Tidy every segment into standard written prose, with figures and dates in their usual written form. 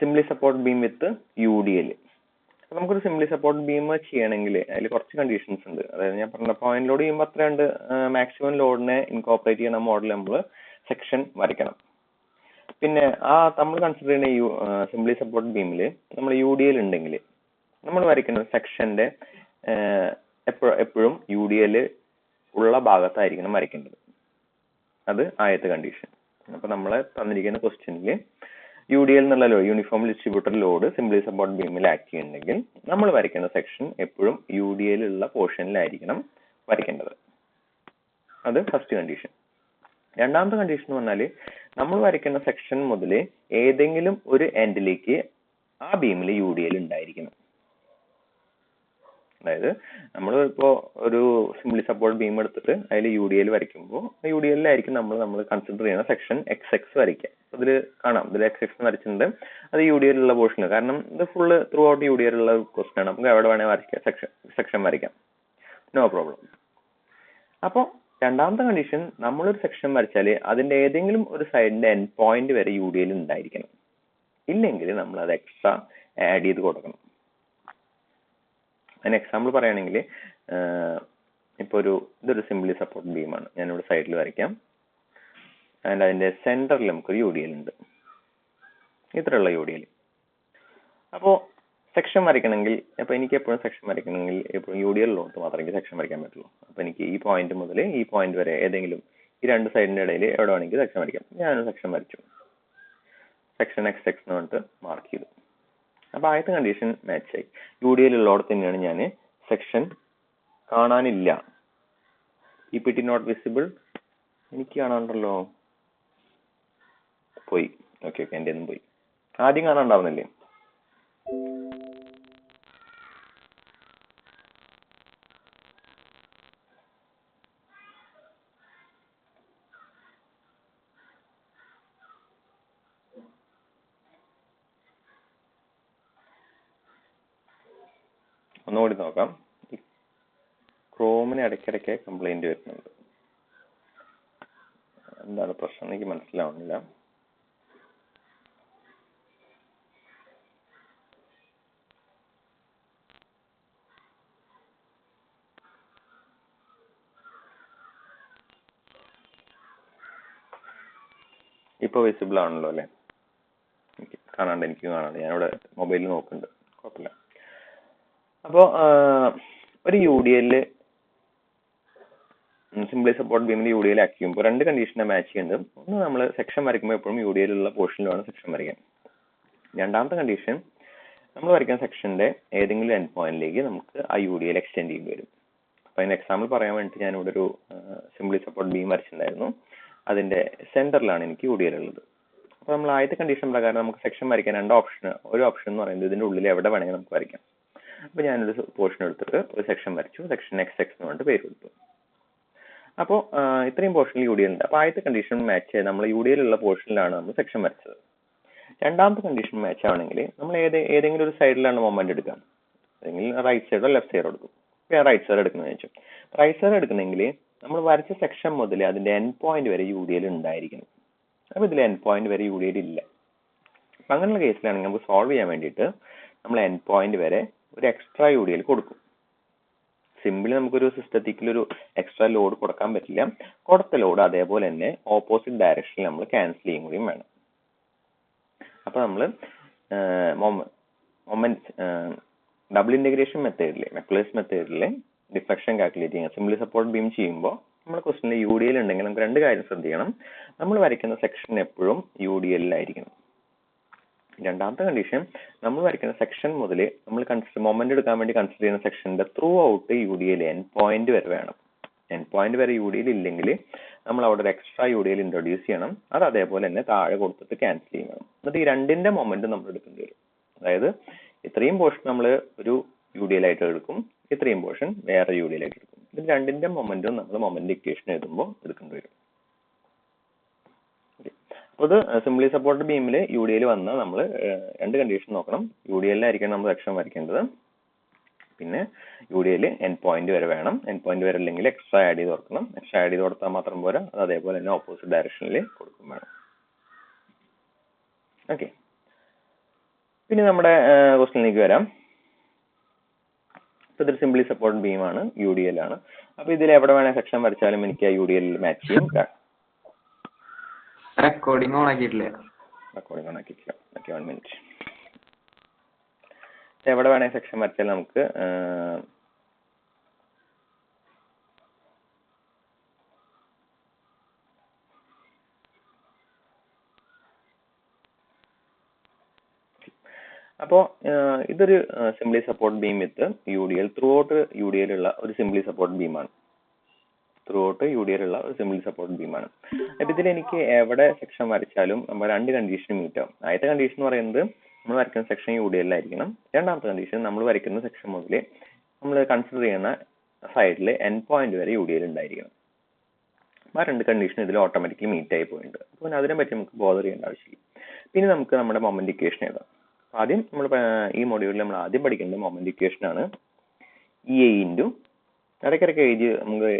Simply support beam with UDL. അപ്പൊ നമുക്കൊരു simply support beam ചെയ്യണമെങ്കിൽ അതിൽ കുറച്ച് കണ്ടീഷൻസ് ഉണ്ട്. അതായത് ഞാൻ പറഞ്ഞ പോയിന്റ് ലോഡ് ചെയ്യുമ്പോൾ അത്രയുണ്ട് മാക്സിമം ലോഡിനെ ഇൻകോപ്പറേറ്റ് ചെയ്യുന്ന മോഡൽ നമ്മൾ സെക്ഷൻ വരയ്ക്കണം. പിന്നെ നമ്മൾ കൺസിഡർ ചെയ്യുന്ന സിംപ്ലി സപ്പോർട്ട് ബീമിൽ നമ്മൾ UDL ഉണ്ടെങ്കിൽ നമ്മൾ വരയ്ക്കുന്ന സെക്ഷന്റെ എപ്പോഴും UDL ഉള്ള ഭാഗത്തായിരിക്കണം വരയ്ക്കേണ്ടത്. അത് ആദ്യത്തെ കണ്ടീഷൻ. അപ്പൊ നമ്മളെ തന്നിരിക്കുന്ന ക്വസ്റ്റ്യനിൽ UDL എന്നുള്ള load, uniform distributor load simply support ബീമിൽ ആക്ട് ചെയ്യുന്നുണ്ടെങ്കിൽ നമ്മൾ വരയ്ക്കുന്ന സെക്ഷൻ എപ്പോഴും UDL ഉള്ള പോർഷനിലായിരിക്കണം വരയ്ക്കേണ്ടത്. അത് ഫസ്റ്റ് കണ്ടീഷൻ. രണ്ടാമത്തെ കണ്ടീഷൻ എന്ന് പറഞ്ഞാൽ നമ്മൾ വരയ്ക്കുന്ന സെക്ഷൻ മുതൽ ഏതെങ്കിലും ഒരു എൻഡിലേക്ക് ആ ബീമിൽ UDL ഉണ്ടായിരിക്കണം. അതായത് നമ്മൾ ഇപ്പോൾ ഒരു സിംപ്ലി സപ്പോർട്ട് ബീം എടുത്തിട്ട് അതിൽ UDL വരയ്ക്കുമ്പോൾ UDL-ലായിരിക്കും നമ്മൾ കൺസിഡർ ചെയ്യുന്ന സെക്ഷൻ XX വരയ്ക്കുക. അതിൽ കാണാം, ഇതിൽ XX വരച്ചിട്ടുണ്ട്, അത് UDL ഉള്ള പോർഷൻ. കാരണം ഇത് ഫുള്ള് ത്രൂ ഔട്ട് UDL ഉള്ള ക്വസ്റ്റ്യൻ ആണ്. നമുക്ക് എവിടെ വേണമെങ്കിൽ വരയ്ക്കാം, സെക്ഷൻ വരയ്ക്കാം, നോ പ്രോബ്ലം. അപ്പോൾ രണ്ടാമത്തെ കണ്ടീഷൻ, നമ്മളൊരു സെക്ഷൻ വരച്ചാൽ അതിന്റെ ഏതെങ്കിലും ഒരു സൈഡിന്റെ എൻഡ് പോയിന്റ് വരെ UDL ഉണ്ടായിരിക്കണം. ഇല്ലെങ്കിൽ നമ്മൾ അത് എക്സ്ട്രാ ആഡ് ചെയ്ത് കൊടുക്കണം. അതിന് എക്സാമ്പിൾ പറയുകയാണെങ്കിൽ ഇപ്പോൾ ഇതൊരു സിംപ്ലി സപ്പോർട്ട് ബീമാണ്. ഞാനിവിടെ സൈഡിൽ വരയ്ക്കാം. ആൻഡ് അതിന്റെ സെന്ററിൽ നമുക്കൊരു UDL ഉണ്ട്, ഇത്രയുള്ള UDL. അപ്പോൾ സെക്ഷൻ വരയ്ക്കണമെങ്കിൽ, അപ്പോൾ എനിക്ക് എപ്പോഴും സെക്ഷൻ വരയ്ക്കണമെങ്കിൽ എപ്പോഴും UDL ഉള്ളോട്ട് മാത്രമേ എനിക്ക് സെക്ഷൻ വരയ്ക്കാൻ പറ്റുള്ളൂ. അപ്പോൾ എനിക്ക് ഈ പോയിന്റ് മുതൽ ഈ പോയിന്റ് വരെ ഏതെങ്കിലും ഈ രണ്ട് സൈഡിന്റെ ഇടയിൽ എവിടെ വേണമെങ്കിൽ സെക്ഷൻ വരയ്ക്കാം. ഞാനൊരു സെക്ഷൻ വരച്ചു, സെക്ഷൻ XX എന്ന് പറഞ്ഞിട്ട് മാർക്ക് ചെയ്തു. അപ്പൊ ആദ്യത്തെ കണ്ടീഷൻ മാച്ച് ആയി. UDL ഉള്ളോടത്ത് തന്നെയാണ് ഞാൻ സെക്ഷൻ കാണാനില്ല. PPT നോട്ട് വിസിബിൾ, എനിക്ക് കാണാണ്ടല്ലോ, പോയി. ഓക്കെ, എൻ്റെ ഒന്നും പോയി. ആദ്യം കാണാണ്ടാവുന്നില്ലേ? ഒന്നുകൂടി നോക്കാം. ക്രോമിന് ഇടയ്ക്കിടയ്ക്ക് കംപ്ലൈന്റ് വരുന്നുണ്ട്. എന്താണ് പ്രശ്നം എനിക്ക് മനസ്സിലാവുന്നില്ല. ഇപ്പൊ വിസിബിൾ ആണല്ലോ അല്ലെ? കാണാണ്ട്, എനിക്ക് കാണാണ്ട്. ഞാനിവിടെ മൊബൈലിൽ നോക്കുന്നുണ്ട്, കുഴപ്പമില്ല. അപ്പോൾ ഒരു UDL സിംപ്ലി സപ്പോർട്ട് ബീമിൽ UDL ആക്ട് ചെയ്യുമ്പോൾ രണ്ട് കണ്ടീഷനെ മാച്ച് ചെയ്യുന്നത്. ഒന്ന്, നമ്മൾ സെക്ഷൻ വരയ്ക്കുമ്പോൾ എപ്പോഴും UDL ഉള്ള പോർഷനിൽ വേണം സെക്ഷൻ വരയ്ക്കാൻ. രണ്ടാമത്തെ കണ്ടീഷൻ, നമ്മൾ വരയ്ക്കുന്ന സെക്ഷന്റെ ഏതെങ്കിലും എൻഡ് പോയിന്റിലേക്ക് നമുക്ക് ആ UDL എക്സ്റ്റെൻഡ് ചെയ്യേണ്ടി വരും. അപ്പൊ അതിന് എക്സാമ്പിൾ പറയാൻ വേണ്ടിയിട്ട് ഞാനിവിടെ ഒരു സിംപ്ലി സപ്പോർട്ട് ബീം വരച്ചിട്ടുണ്ടായിരുന്നു. അതിന്റെ സെന്ററിലാണ് എനിക്ക് UDL ഉള്ളത്. അപ്പൊ നമ്മൾ ആദ്യത്തെ കണ്ടീഷൻ പ്രകാരം നമുക്ക് സെക്ഷൻ വരയ്ക്കാൻ രണ്ട് ഓപ്ഷൻ. ഒരു ഓപ്ഷൻ എന്ന് പറയുന്നത് ഇതിന്റെ ഉള്ളിൽ എവിടെ വേണമെങ്കിൽ നമുക്ക് വരയ്ക്കാം. അപ്പൊ ഞാനൊരു പോർഷൻ എടുത്തിട്ട് ഒരു സെക്ഷൻ വരച്ചു, സെക്ഷൻ XX എന്ന് പറഞ്ഞിട്ട് പേര് കൊടുത്തു. അപ്പോൾ ഇത്രയും പോർഷനിൽ UDL ഉണ്ട്. അപ്പൊ ആദ്യത്തെ കണ്ടീഷൻ മാച്ച് ചെയ്ത് നമ്മൾ UDL ഉള്ള പോർഷനിലാണ് നമ്മൾ സെക്ഷൻ വരച്ചത്. രണ്ടാമത്തെ കണ്ടീഷൻ മാച്ച് ആവണമെങ്കിൽ നമ്മൾ ഏതെങ്കിലും ഒരു സൈഡിലാണ് മൊമെന്റ് എടുക്കാം. അല്ലെങ്കിൽ റൈറ്റ് സൈഡോ ലെഫ്റ്റ് സൈഡോ എടുക്കും. ഞാൻ റൈറ്റ് സൈഡ് എടുക്കുന്നത് വെച്ചു. റൈറ്റ് സൈഡ് എടുക്കണമെങ്കിൽ നമ്മൾ വരച്ച സെക്ഷൻ മുതൽ അതിന്റെ എൻഡ് പോയിന്റ് വരെ UDL ഉണ്ടായിരിക്കണം. അപ്പൊ ഇതിൽ എൻഡ് പോയിന്റ് വരെ UDL ഇല്ല. അപ്പൊ അങ്ങനെയുള്ള കേസിലാണെങ്കിൽ നമുക്ക് സോൾവ് ചെയ്യാൻ വേണ്ടിയിട്ട് നമ്മൾ എൻഡ് പോയിന്റ് വരെ ഒരു എക്സ്ട്രാ UDL കൊടുക്കും. സിമ്പിളി നമുക്കൊരു സിസ്റ്റത്തിക്ക് ഒരു എക്സ്ട്രാ ലോഡ് കൊടുക്കാൻ പറ്റില്ല. കൊടുത്ത ലോഡ് അതേപോലെ തന്നെ ഓപ്പോസിറ്റ് ഡയറക്ഷനിൽ നമ്മൾ ക്യാൻസൽ ചെയ്യും കൂടിയും വേണം. അപ്പൊ നമ്മൾ ഡബിൾ ഇന്റഗ്രേഷൻ മെത്തേഡിലെ മെക്ലേഴ്സ് മെത്തേഡിലെ ഡിഫ്ലക്ഷൻ കാൽക്കുലേറ്റ് ചെയ്യാം. സിംപ്ലി സപ്പോർട്ട് ബീം ചെയ്യുമ്പോൾ നമ്മുടെ ക്വസ്റ്റ്യനിൽ UDL ഉണ്ടെങ്കിൽ നമുക്ക് രണ്ട് കാര്യം ശ്രദ്ധിക്കണം. നമ്മൾ വരയ്ക്കുന്ന സെക്ഷൻ എപ്പോഴും UDL-ലായിരിക്കണം. രണ്ടാമത്തെ കണ്ടീഷൻ, നമ്മൾ വരയ്ക്കുന്ന സെക്ഷൻ മുതൽ നമ്മൾ മൊമെന്റ് എടുക്കാൻ വേണ്ടി കൺസിഡർ ചെയ്യുന്ന സെക്ഷന്റെ through out UDL end point വരെ വേണം. എൻഡ് പോയിന്റ് വരെ UDL ഇല്ലെങ്കിൽ നമ്മൾ അവിടെ ഒരു എക്സ്ട്രാ UDL ഇൻട്രൊഡ്യൂസ് ചെയ്യണം. അത് അതേപോലെ തന്നെ താഴെ കൊടുത്തിട്ട് ക്യാൻസൽ ചെയ്യണം. എന്നിട്ട് ഈ രണ്ടിന്റെ മൊമെന്റ് നമ്മൾ എടുക്കേണ്ടി വരും. അതായത് ഇത്രയും പോർഷൻ നമ്മൾ ഒരു UDL ആയിട്ട് എടുക്കും, ഇത്രയും പോർഷൻ വേറെ UDL ആയിട്ട് എടുക്കും. ഇത് രണ്ടിന്റെ മൊമെന്റും നമ്മൾ മൊമെന്റ് ഇക്വേഷൻ എഴുതുമ്പോൾ എടുക്കേണ്ടി വരും. അപ്പോൾ ഇത് സിംപ്ലി സപ്പോർട്ട് ബീമിൽ UDL വന്നാൽ നമ്മൾ രണ്ട് കണ്ടീഷൻ നോക്കണം. UDL-ലായിരിക്കണം നമ്മൾ സെക്ഷൻ വരയ്ക്കേണ്ടത്. പിന്നെ UDL എൻഡ് പോയിന്റ് വരെ വേണം. എൻഡ് പോയിന്റ് വരെ അല്ലെങ്കിൽ എക്സ്ട്രാ ആഡ് ചെയ്ത് കൊടുക്കണം. എക്സ്ട്രാ ആഡ് ചെയ്ത് കൊടുത്താൽ മാത്രം പോരാ, അത് അതേപോലെ തന്നെ ഓപ്പോസിറ്റ് ഡയറക്ഷനിൽ കൊടുക്കും വേണം. ഓക്കെ, പിന്നെ നമ്മുടെ ക്വസ്റ്റ്യനിലേക്ക് വരാം. ഇതൊരു സിംപ്ലി സപ്പോർട്ട് ബീം ആണ്, UDL ആണ്. അപ്പൊ ഇതിൽ എവിടെ വേണേ സെക്ഷൻ വരച്ചാലും എനിക്ക് ആ UDL മാച്ച് ചെയ്യും. റെക്കോർഡിംഗ് ഓൺ ആക്കിയിട്ടില്ല. Okay, 1 minute. എവിടെ വേണേ സെക്ഷൻ വരച്ചാൽ നമുക്ക് അപ്പോൾ ഇതൊരു simply support beam with UDL through out UDL ഉള്ള ഒരു സിംപ്ലി സപ്പോർട്ട് ബീമാണ്. അപ്പൊ ഇതിൽ എനിക്ക് എവിടെ സെക്ഷൻ വരച്ചാലും നമ്മൾ 2 കണ്ടീഷൻ മീറ്റ് ആവും. ആദ്യത്തെ കണ്ടീഷൻ എന്ന് പറയുന്നത് നമ്മൾ വരയ്ക്കുന്ന സെക്ഷൻ UDL ആയിരിക്കണം. രണ്ടാമത്തെ കണ്ടീഷൻ നമ്മൾ വരയ്ക്കുന്ന സെക്ഷൻ മുതൽ നമ്മൾ കൺസിഡർ ചെയ്യുന്ന സൈഡിൽ എൻഡ് പോയിന്റ് വരെ UDL ഉണ്ടായിരിക്കണം. ആ 2 കണ്ടീഷൻ ഇതിൽ ഓട്ടോമാറ്റിക്കലി മീറ്റ് ആയി പോയിട്ടുണ്ട്. അപ്പോൾ അതിനെ പറ്റി നമുക്ക് ബോധർ ചെയ്യേണ്ട ആവശ്യമില്ല. പിന്നെ നമുക്ക് നമ്മുടെ മൊമെന്റ് ഇക്വേഷൻ എഴുതാം. ആദ്യം നമ്മൾ ഈ മൊഡ്യൂളിൽ നമ്മൾ ആദ്യം പഠിക്കേണ്ട മൊമെന്റ് ഇക്വേഷൻ ആണ് EA ഇൻറ്റു ഇടയ്ക്കിടയ്ക്ക് എഴുതി നമുക്ക്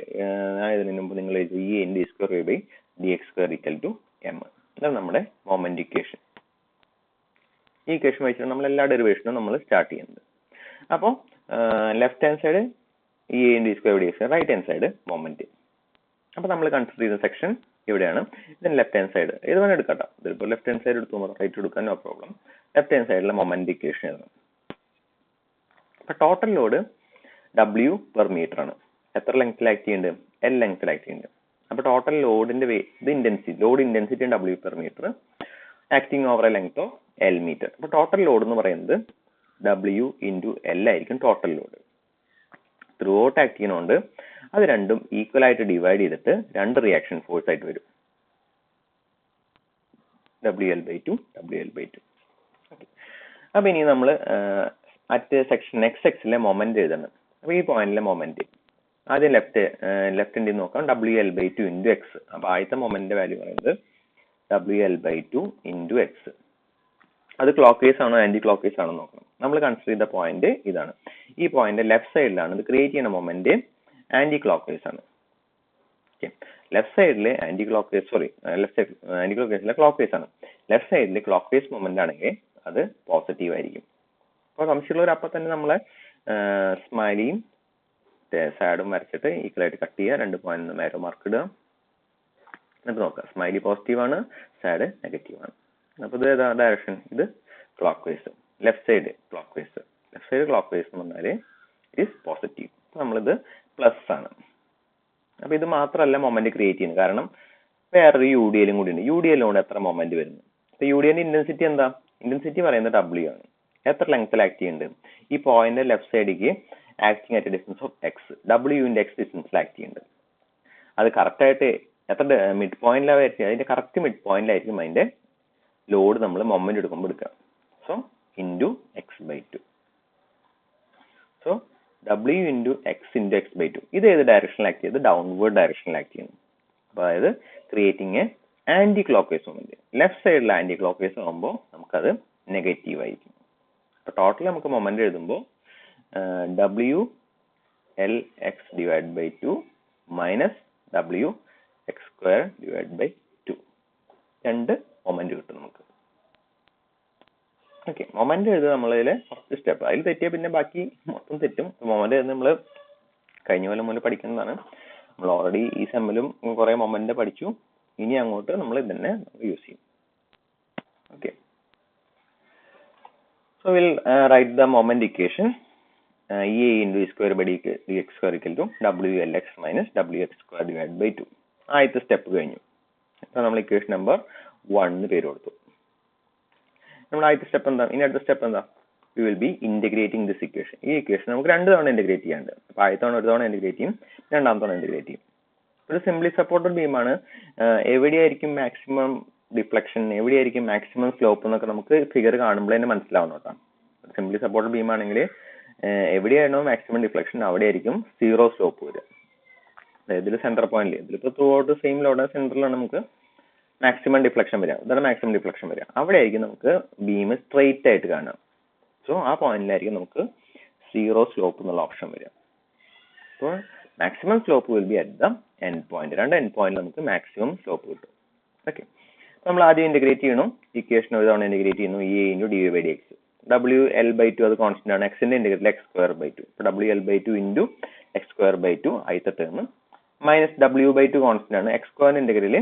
ഇതിന് മുമ്പ് നിങ്ങൾ എഴുതി EA ഇൻറ്റു d²/dx² = m. ഇതാണ് നമ്മുടെ മൊമെന്റ് ഇക്വേഷൻ. ഈ ഇക്വേഷൻ വെച്ചിട്ട് നമ്മൾ എല്ലാ ഡെറിവേഷനും നമ്മൾ സ്റ്റാർട്ട് ചെയ്യുന്നത്. അപ്പോൾ left hand side EA into d²/dx, right hand side moment. അപ്പോൾ നമ്മൾ കൺസിഡർ ചെയ്ത സെക്ഷൻ ഇവിടെയാണ്. ഇതിന് ലെഫ്റ്റ് ഹാൻഡ് സൈഡ് ഏത് വേണം എടുക്കട്ടോ. ഇതിപ്പോൾ ലെഫ്റ്റ് ഹാൻഡ് സൈഡ് എടുത്തു, റൈറ്റ് എടുക്കാൻ നോ പ്രോബ്ലം. ലെഫ്റ്റ് ഹാൻഡ് സൈഡിലെ മൊമെന്റ് ഇക്വേഷൻ എഴുതണം. അപ്പൊ total load W per metre ആണ്. എത്ര ലെങ്ത്തിൽ ആക്ട് ചെയ്യുന്നുണ്ട്? L ലെങ്ത്തിൽ ആക്ട് ചെയ്യുന്നുണ്ട്. അപ്പൊ ടോട്ടൽ ലോഡിന്റെ load intensity W per metre acting over a length of L metre. അപ്പൊ ടോട്ടൽ ലോഡ് എന്ന് പറയുന്നത് W ഇൻറ്റു L ആയിരിക്കും total load. Throughout act ചെയ്യുന്നതുകൊണ്ട് അത് രണ്ടും ഈക്വൽ ആയിട്ട് ഡിവൈഡ് ചെയ്തിട്ട് 2 റിയാക്ഷൻ ഫോഴ്സ് ആയിട്ട് വരും. WL/2. അപ്പൊ ഇനി നമ്മൾ അറ്റ് സെക്ഷൻ നെക്സ്റ്റ് സെക്ഷനിലെ മൊമെന്റ് എഴുതണം. അപ്പൊ ഈ പോയിന്റിലെ മൊമെന്റ് ആദ്യം ലെഫ്റ്റ് നോക്കാം. WL/2 into X. അപ്പൊ ആദ്യത്തെ മൊമെന്റിന്റെ വാല്യൂ പറയുന്നത് WL/2 ഇൻറ്റു എക്സ്. അത് ക്ലോക്ക് വൈസ് ആണോ ആന്റി ക്ലോക്ക് വൈസ് ആണോ നോക്കണം. നമ്മൾ കൺസിഡർ ചെയ്ത പോയിന്റ് ഇതാണ്. ഈ പോയിന്റ് ലെഫ്റ്റ് സൈഡിലാണ്. ഇത് ക്രിയേറ്റ് ചെയ്യുന്ന മൊമെന്റ് ആന്റി ക്ലോക്ക് വൈസ് ആണ്. ലെഫ്റ്റ് സൈഡിൽ anti clock wise clock wise ആണ്. ലെഫ്റ്റ് സൈഡിൽ ക്ലോക്ക് വൈസ് മൊമെന്റ് ആണെങ്കിൽ അത് പോസിറ്റീവ് ആയിരിക്കും. അപ്പോൾ സംശയമുള്ളവർ അപ്പം തന്നെ നമ്മളെ സ്മൈലിയും സാഡും വരച്ചിട്ട് ഈക്വൽ ആയിട്ട് കട്ട് ചെയ്യുക. 2 പോയിന്റ് നേരെ മാർക്ക് ഇടുക. എന്നിട്ട് നോക്കുക, സ്മൈലി പോസിറ്റീവ് ആണ്, സാഡ് നെഗറ്റീവ് ആണ്. അപ്പോൾ ഇത് ഏതാ ഡയറക്ഷൻ? ഇത് clock vice. Left side clock vice എന്ന് പറഞ്ഞാൽ ഇറ്റ് ഈസ് പോസിറ്റീവ്. നമ്മളിത് പ്ലസ് ആണ്. അപ്പൊ ഇത് മാത്രമല്ല മൊമെന്റ് ക്രിയേറ്റ് ചെയ്യുന്നത്. കാരണം വേറൊരു UDL കൂടി ഉണ്ട്. UDL കൊണ്ട് എത്ര മൊമെന്റ് വരുന്നു? അപ്പൊ UDL ഇന്റൻസിറ്റി എന്താ? ഇന്റൻസിറ്റി പറയുന്നത് W ആണ്. എത്ര ലെങ്ത്തിൽ ആക്ട് ചെയ്യുന്നുണ്ട്? ഈ പോയിന്റ് ലെഫ്റ്റ് സൈഡിലേക്ക് acting at distance of X, W into X ഡിസ്റ്റൻസിൽ ആക്ട് ചെയ്യുന്നുണ്ട്. അത് കറക്റ്റ് ആയിട്ട് എത്ര മിഡ് പോയിന്റിലായിരിക്കും, അതിന്റെ കറക്റ്റ് മിഡ് പോയിന്റിലായിരിക്കും അതിന്റെ ലോഡ് നമ്മൾ മൊമെന്റ് എടുക്കുമ്പോൾ എടുക്കുക. So into x/2. So W into X into x/2. ഇത് ഏത് ഡയറക്ഷനിൽ ആക്ട് ചെയ്ത്? ഡൗൺവേർഡ് ഡയറക്ഷനിൽ ആക്ട് ചെയ്യുന്നു. അതായത് creating a anti clock wise moment. Left സൈഡിൽ ആന്റി ക്ലോക്ക് വൈസ് ആകുമ്പോൾ നമുക്കത് നെഗറ്റീവ് ആയിരിക്കും. അപ്പൊ ടോട്ടൽ നമുക്ക് മൊമെന്റ് എഴുതുമ്പോൾ WLx/2 മൈനസ് WX²/2 2 മൊമെന്റ് കിട്ടും നമുക്ക്. ഓക്കെ, മൊമെന്റ് എഴുതുക നമ്മളതിലെ ഫസ്റ്റ് സ്റ്റെപ്പ്. അതിൽ തെറ്റിയാൽ പിന്നെ ബാക്കി മൊത്തം തെറ്റും. മൊമെന്റ് നമ്മൾ കഴിഞ്ഞ കൊല്ലം മുതൽ പഠിക്കുന്നതാണ്. നമ്മൾ ഓൾറെഡി ഈ സെമ്മിലും കുറെ മൊമെന്റ് പഠിച്ചു. ഇനി അങ്ങോട്ട് നമ്മൾ ഇതന്നെ യൂസ് ചെയ്യും. Okay, so we'll write the moment equation EA into e²/dx² WLx minus WX²/2. ആദ്യത്തെ സ്റ്റെപ്പ് കഴിഞ്ഞു. അപ്പോൾ നമ്മൾ ഇക്വേഷൻ നമ്പർ 1 പേര് കൊടുത്തു. നമ്മൾ ആദ്യത്തെ സ്റ്റെപ്പ് എന്താ? ഇനി അടുത്ത സ്റ്റെപ്പ് എന്താ? We will be integrating this equation. ഈ ഇക്വേഷൻ നമുക്ക് 2 തവണ ഇന്റഗ്രേറ്റ് ചെയ്യാനുണ്ട്. അപ്പോൾ ആദ്യത്തെ തവണ ഒരു തവണ ഇന്റഗ്രേറ്റ് ചെയ്യും, രണ്ടാമത്തെ തവണ ഇന്റഗ്രേറ്റ് ചെയ്യും. ഒരു സിംപ്ലി സപ്പോർട്ടഡ് ബീമാണ്. എവിടെയായിരിക്കും മാക്സിമം ഡിഫ്ലക്ഷൻ, എവിടെയായിരിക്കും മാക്സിമം സ്ലോപ്പ് എന്നൊക്കെ നമുക്ക് ഫിഗർ കാണുമ്പോൾ തന്നെ മനസ്സിലാവുന്നു കേട്ടോ. സിംപ്ലി സപ്പോർട്ടഡ് ബീം ആണെങ്കിൽ എവിടെയാണോ മാക്സിമം ഡിഫ്ലക്ഷൻ അവിടെയായിരിക്കും 0 സ്ലോപ്പ് വരിക. അതായത് ഇതിൽ സെന്റർ പോയിന്റിൽ, ഇതിലിപ്പോൾ ത്രൂ ഔട്ട് സെയിം ലോഡ് സെന്ററിലാണ് നമുക്ക് മാക്സിമം ഡിഫ്ലക്ഷൻ വരിക. ഇതാണ് മാക്സിമം ഡിഫ്ലക്ഷൻ വരിക. അവിടെ ആയിരിക്കും നമുക്ക് ബീം സ്ട്രെയിറ്റ് ആയിട്ട് കാണാം. സോ ആ പോയിന്റിലായിരിക്കും നമുക്ക് 0 സ്ലോപ്പ് എന്നുള്ള ഓപ്ഷൻ വരിക. അപ്പോൾ maximum slope will be at the end point. 2 end പോയിന്റിൽ നമുക്ക് മാക്സിമം സ്ലോപ്പ് കിട്ടും. ഓക്കെ, നമ്മൾ ആദ്യം ഇന്റഗ്രേറ്റ് ചെയ്യണം. ഇക്വേഷൻ ഒരു തവണ ഇന്റഗ്രേറ്റ് ചെയ്യുന്നു. EA into dv/dx. WL/2 അത് കോൺസ്റ്റന്റ് ആണ്. എക്സിന്റെ ഇന്റഗ്രൽ x²/2. അപ്പോൾ WL/2 ഇൻറ്റു x²/2 ആദ്യത്തെ ടേം മൈനസ് W/2 കോൺസ്റ്റന്റ് ആണ്. x² integral